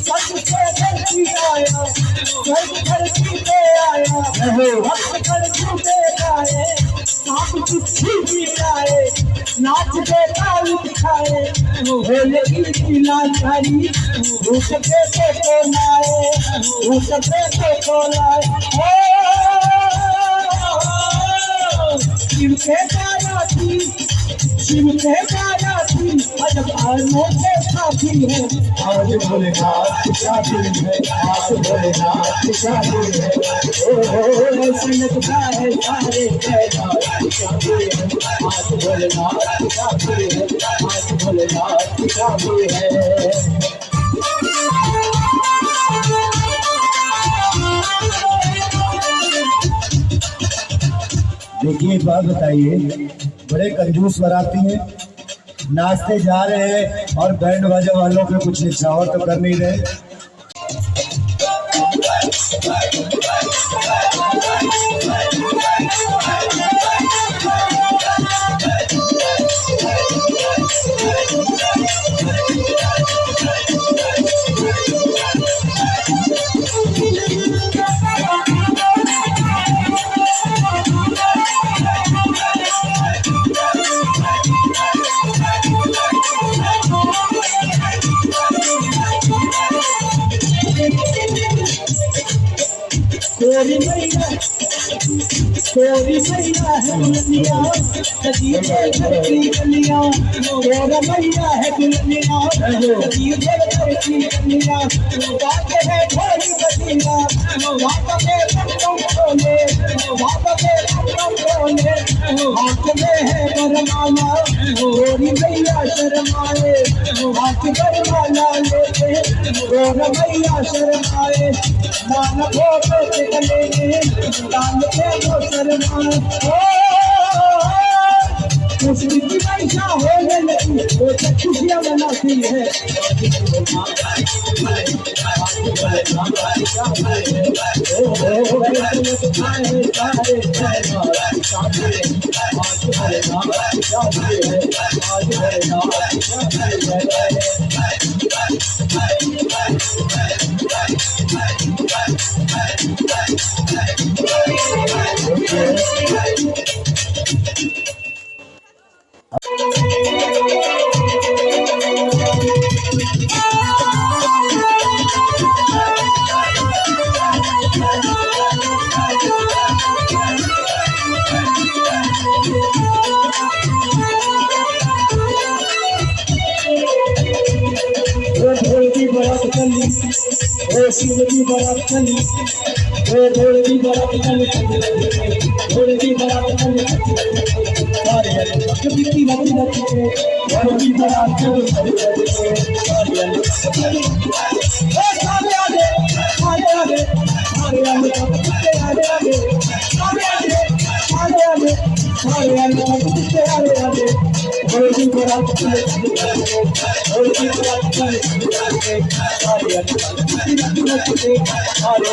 सबसे धरती आया, स्वर्ग धरती पे आया, भक्त धरती पे आए, सांप चिट्ठी भी आए, नाच के ताल दिखाए, भोले की लाचारी, भूख पे को लाए, भूख पे को लाए। शिव के बाराती, शिव के बाराती, अजब अनोखे साथी है, आज भोलेनाथ की शादी है, आज भोलेनाथ की शादी है। ओ ऐसा लगता है सारे कैलाश की शादी है, आज भोलेनाथ की शादी है, आज भोलेनाथ की शादी है। देखिए एक बात बताइए, बड़े कंजूस बराती हैं, नाचते जा रहे हैं और बैंड बाजा वालों पे कुछ निछावर तो कर नहीं रहे। कोरी मैया, कोरी मैया है दुनिया, सजी के घर की गलियां, कोरा मैया है दुनिया, सजी के घर की गलियां, बात है ढोली बजिया, बात में पत्तों खोले, बात में पत्तों खोले, हाथ में है वरमाला, कोरी मैया शर्माए, हाथ वरमाला लेते, कोरा मैया शर्माए, मान फोटो से गले दान के वो शर्माए। खुशी की वर्षा होने लगी, वो खुशियाँ मनाती है, चली, ओ शिव की बारात चली, ओ घोड़े की बारात चली, घोड़े की बारात चली, सारे वाले भक्त की रच रच के, घोड़े की बारात चली, सारे वाले सारे आगे, सारे आगे, सारे आगे, आगे आगे, सारे आगे, सारे आगे, सारे आगे, आगे आगे, घोड़े की बारात चली, घोड़े की बारात चली, सारे आगे, सारे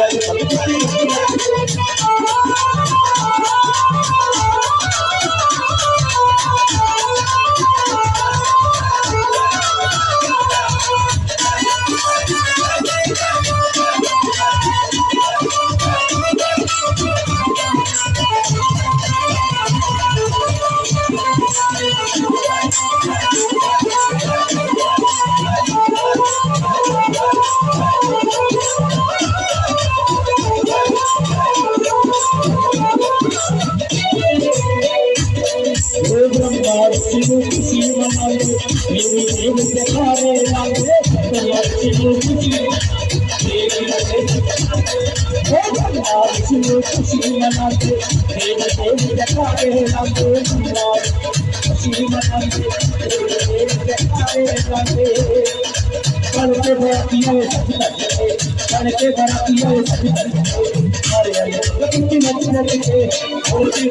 खुशी मनाओ, मेरी देव से खारे लागे, खुशी मनाते, देव से खारे लागे, खुशी मनाते, देव से खारे लागे, कल के बरातियों कल के बरातियों अरे अरे कितनी मत के और की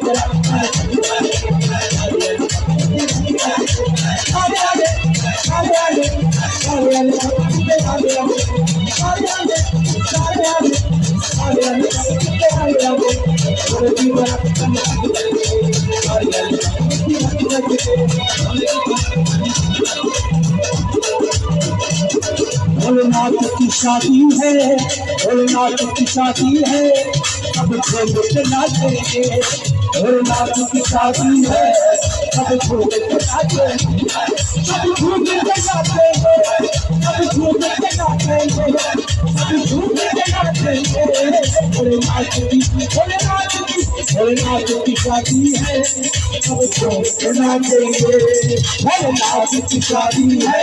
भोलेनाथ की शादी है, भोलेनाथ की शादी है, अब झूम के नाचेंगे, भोलेनाथ की शादी है, अब झूम के नाचेंगे, अब झूम के नाचेंगे, अब झूम के नाचेंगे, अब झूम के नाचेंगे, भोलेनाथ की शादी है, अब झूम के नाचेंगे, भोलेनाथ की शादी है,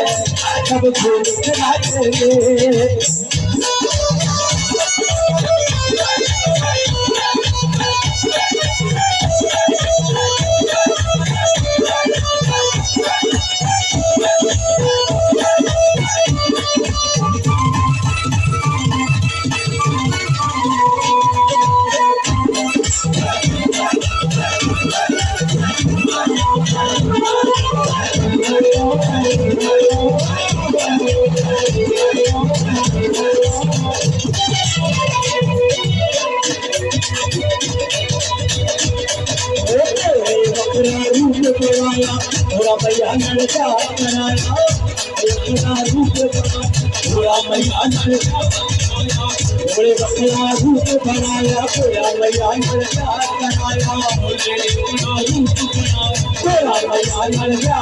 अब झूम के नाचेंगे। थोड़ा भैया लड़का बनाया, थोड़ा रूप थोड़ा भैया लड़का थोड़े बकरा रूप बनाया, थोड़ा भैया लड़का बनाया, थोड़ा रूप थोड़ा भैया लड़का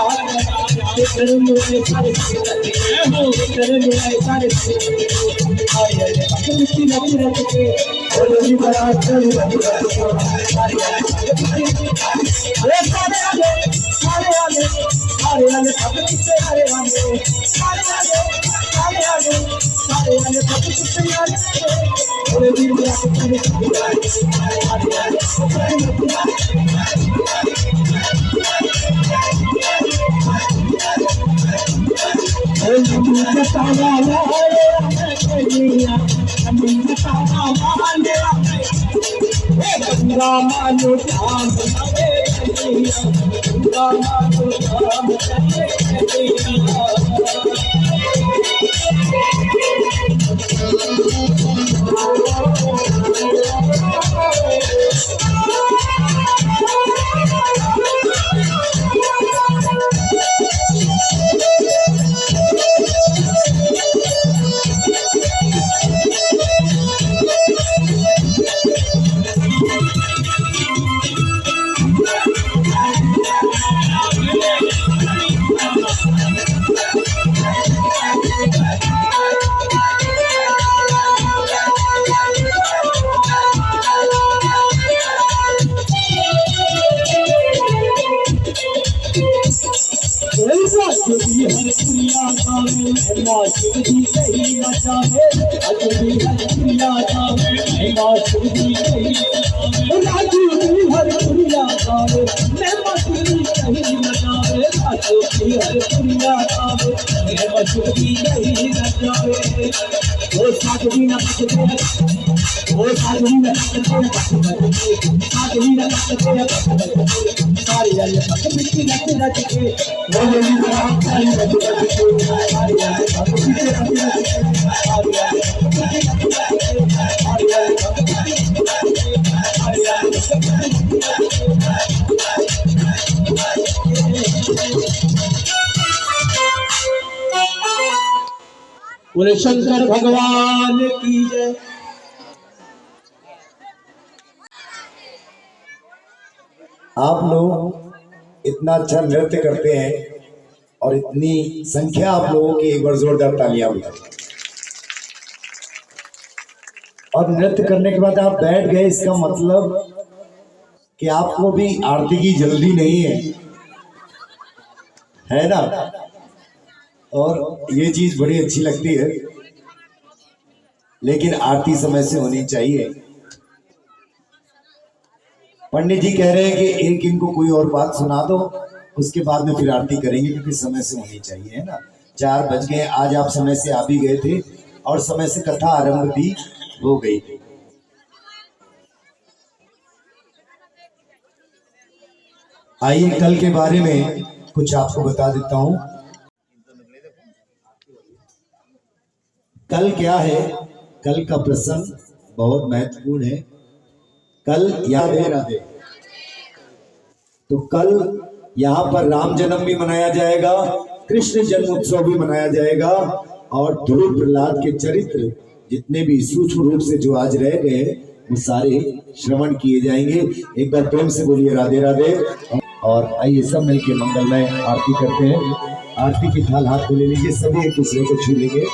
मासूम जी कहीं न जावे राजू भी हर दुनिया जावे मैं मासूम जी कहीं राजू भी हर दुनिया जावे मैं मासूम जी कहीं न जावे राजू भी हर दुनिया जावे मैं मासूम जी कहीं न जावे वो साधवी न बचते वो साधवी न बचते साधवी न बचते सारी जाने तक मिट्टी रख रख के वो मेरी रात सारी रख रख के सारी जाने तक मिट्टी रख रख के सारी जाने तक मिट्टी रख रख के सारी जाने तक मिट्टी रख रख के सारी जाने बोले शंकर भगवान की जय। आप लोग इतना अच्छा नृत्य करते हैं और इतनी संख्या आप लोगों की, एक बार जोरदार तालियां बजाएं। और नृत्य करने के बाद आप बैठ गए, इसका मतलब कि आपको भी आरती की जल्दी नहीं है ना? और ये चीज बड़ी अच्छी लगती है, लेकिन आरती समय से होनी चाहिए। पंडित जी कह रहे हैं कि एक इनको कोई और बात सुना दो, उसके बाद में फिर आरती करेंगे, क्योंकि समय से होनी चाहिए, है ना? 4 बज गए, आज आप समय से आ भी गए थे और समय से कथा आरंभ भी हो गई थी। आइए कल के बारे में कुछ आपको बता देता हूं। कल क्या है? कल का प्रसंग बहुत महत्वपूर्ण है। कल याद है राधे, तो कल यहाँ पर राम जन्म भी मनाया जाएगा, कृष्ण जन्मोत्सव भी मनाया जाएगा, और ध्रुव प्रहलाद के चरित्र जितने भी सूक्ष्म रूप से जो आज रह गए वो सारे श्रवण किए जाएंगे। एक बार प्रेम से बोलिए राधे राधे। और आइए सब मिलके मंगलमय आरती करते हैं। आरती की थाल हाथ में ले लीजिए, सभी एक दूसरे को छू लेंगे।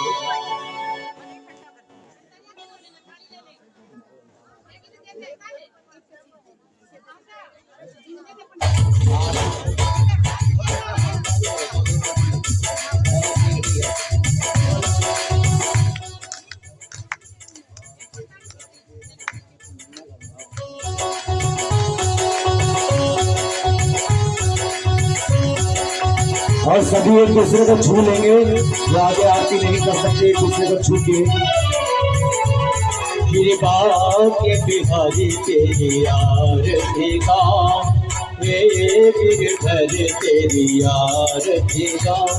और सभी एक दूसरे को छू लेंगे, जो आगे आरती नहीं कर सकते एक दूसरे को छू के। कृपा के बिहारी तेरी आरती गाऊं, गिरधर तेरी आरती गाऊं।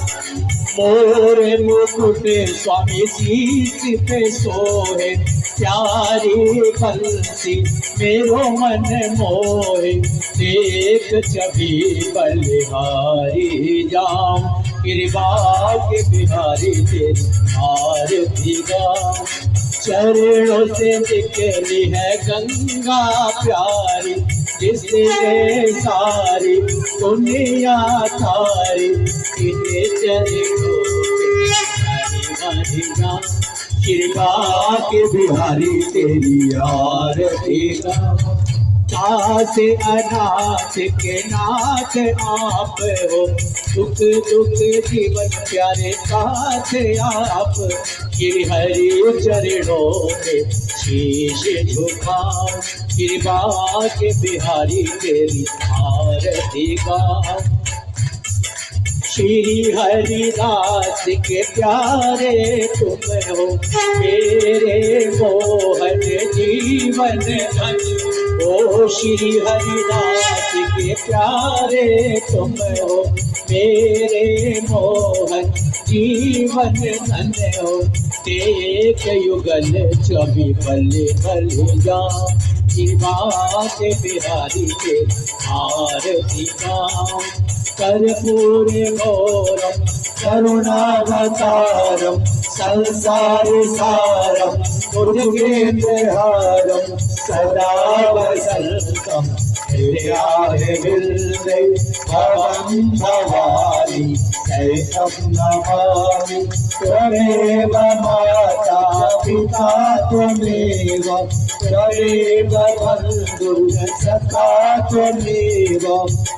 मोर मुकुट स्वामी सीत पे सोहे, प्यारी बंसी मेरो मन मोहे। देख छवि बलिहारी जाऊं, कृपा के बिहारी तेरी आरती गाऊं। चरणों से निकली है गंगा प्यारी, जिसने सारी दुनिया थारी। इन्हें चरणों से कृपा के बिहारी तेरी आरती गाऊं। नाथ अनाथ के नाथ आप हो, दुख दुख जीवन प्यारे साथ आप। श्री हरि चरणों में शीश झुकाओ, कृपा के बिहारी तेरी आरती गाओ। श्री हरिदास के प्यारे तुम हो, मेरे मोहन जीवन धन। ओ श्री हरिदास के प्यारे तुम हो, मेरे मोहन जीवन धन हो। एक युगल छवि पल पल जाओ, कृपा के बिहारी के आरती गाओ। कर्पूर गौरम करुणावतारम, संसार सारम भुजगेन्द्रहारम, सदा वसंतम है मिलने भवन भवानी कैतम नमामि त्वमेव माता पिता त्वमेव त्वमेव बन्धु सखा त्वमेव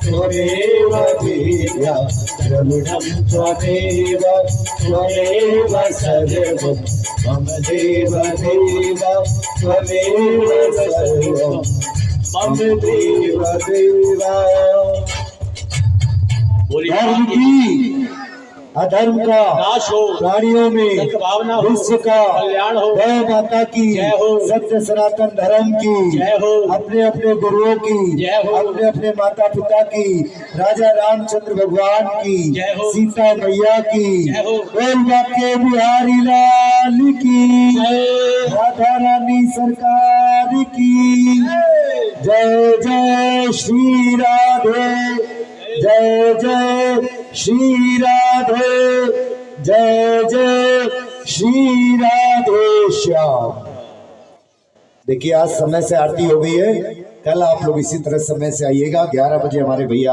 त्वमेव विद्या द्रविणं त्वमेव त्वमेव सर्वं मम देव देव त्वमेव सर्वं मम देव देव। बोलिए धर्म की अधर्म का नाश हो, प्राणियों में सद्भावना हो, विश्व का कल्याण हो, गौ माता की जय हो, सत्य सनातन धर्म की जय हो, अपने अपने गुरुओं की जय हो, अपने अपने माता पिता की राजा रामचंद्र भगवान की जय हो, सीता मैया की जय हो, गोलबा के बिहारी लाल की जय। राधा रानी सरकार की जय जय श्री राधे जय जय श्री राधे जय जय श्री राधे श्याम। देखिए आज समय से आरती हो गई है, कल आप लोग इसी तरह समय से आइएगा। 11 बजे हमारे भैया